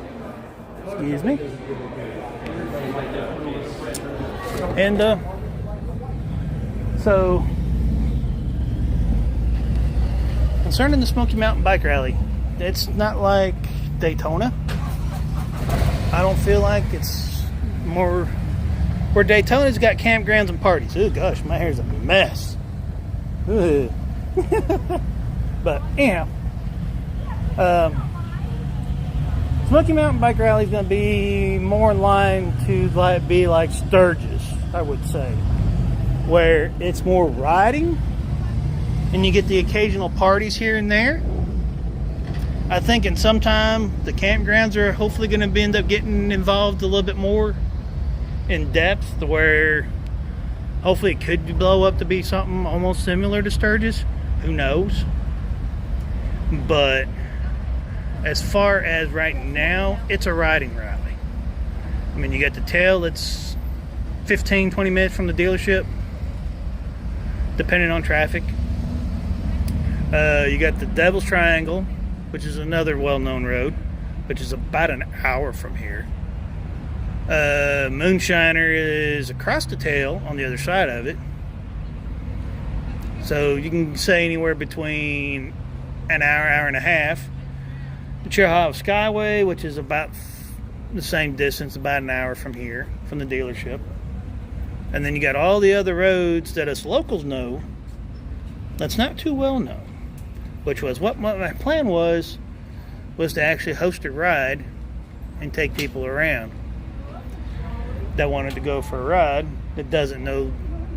Excuse me. And so concerning the Smoky Mountain Bike Rally, it's not like Daytona. I don't feel like it's more where Daytona's got campgrounds and parties. Oh gosh, my hair's a mess. But anyhow, Smoky Mountain Bike Rally is going to be more in line to be like Sturgis, I would say, where it's more riding and you get the occasional parties here and there. I think in some time the campgrounds are hopefully going to end up getting involved a little bit more in depth, to where hopefully it could blow up to be something almost similar to Sturgis. Who knows? But as far as right now, it's a riding rally. I mean, you got the tail that's 15-20 minutes from the dealership, depending on traffic. You got the Devil's Triangle, which is another well-known road, which is about an hour from here. Moonshiner is across the tail on the other side of it. So you can say anywhere between an hour, hour and a half. The Chihuahua Skyway, which is about the same distance, about an hour from here, from the dealership. And then you got all the other roads that us locals know that's not too well known. Which was what my plan was to actually host a ride and take people around that wanted to go for a ride that doesn't know,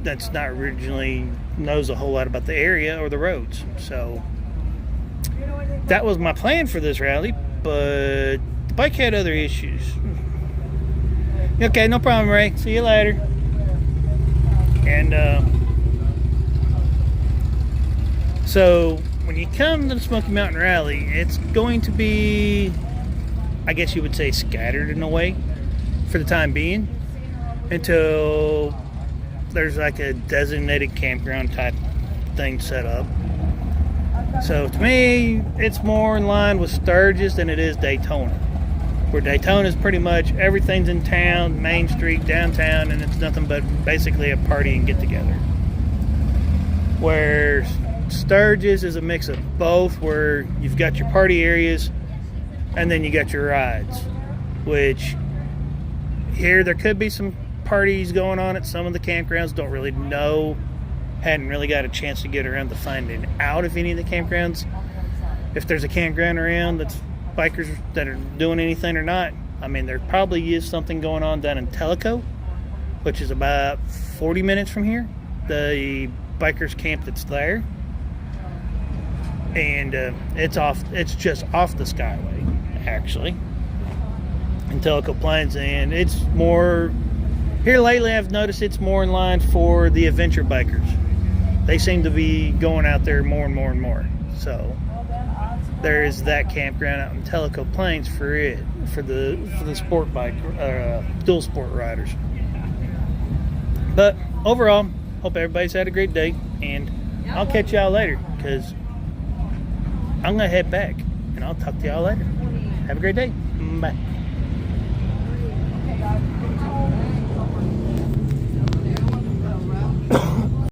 that's not originally knows a whole lot about the area or the roads. So that was my plan for this rally, but the bike had other issues. Okay, no problem, Ray. See you later. And so when you come to the Smoky Mountain Rally, it's going to be I guess you would say, scattered in a way for the time being until there's like a designated campground type thing set up. So to me, it's more in line with Sturgis than it is Daytona. Where Daytona is pretty much everything's in town, Main Street, downtown, and it's nothing but basically a party and get together. Where Sturgis is a mix of both, where you've got your party areas and then you got your rides. Which here there could be some parties going on at some of the campgrounds. Don't really know. Hadn't really got a chance to get around to finding out if any of the campgrounds, if there's a campground around that's bikers that are doing anything or not. I mean, there probably is something going on down in Tellico, which is about 40 minutes from here. The bikers camp that's there, and it's just off the Skyway actually in Tellico Plains, and it's more here lately. I've noticed it's more in line for the adventure bikers. They seem to be going out there more and more and more. So there is that campground out in Tellico Plains for the sport bike, dual sport riders. But overall, hope everybody's had a great day, and I'll catch y'all later because I'm gonna head back, and I'll talk to y'all later. Have a great day. Bye.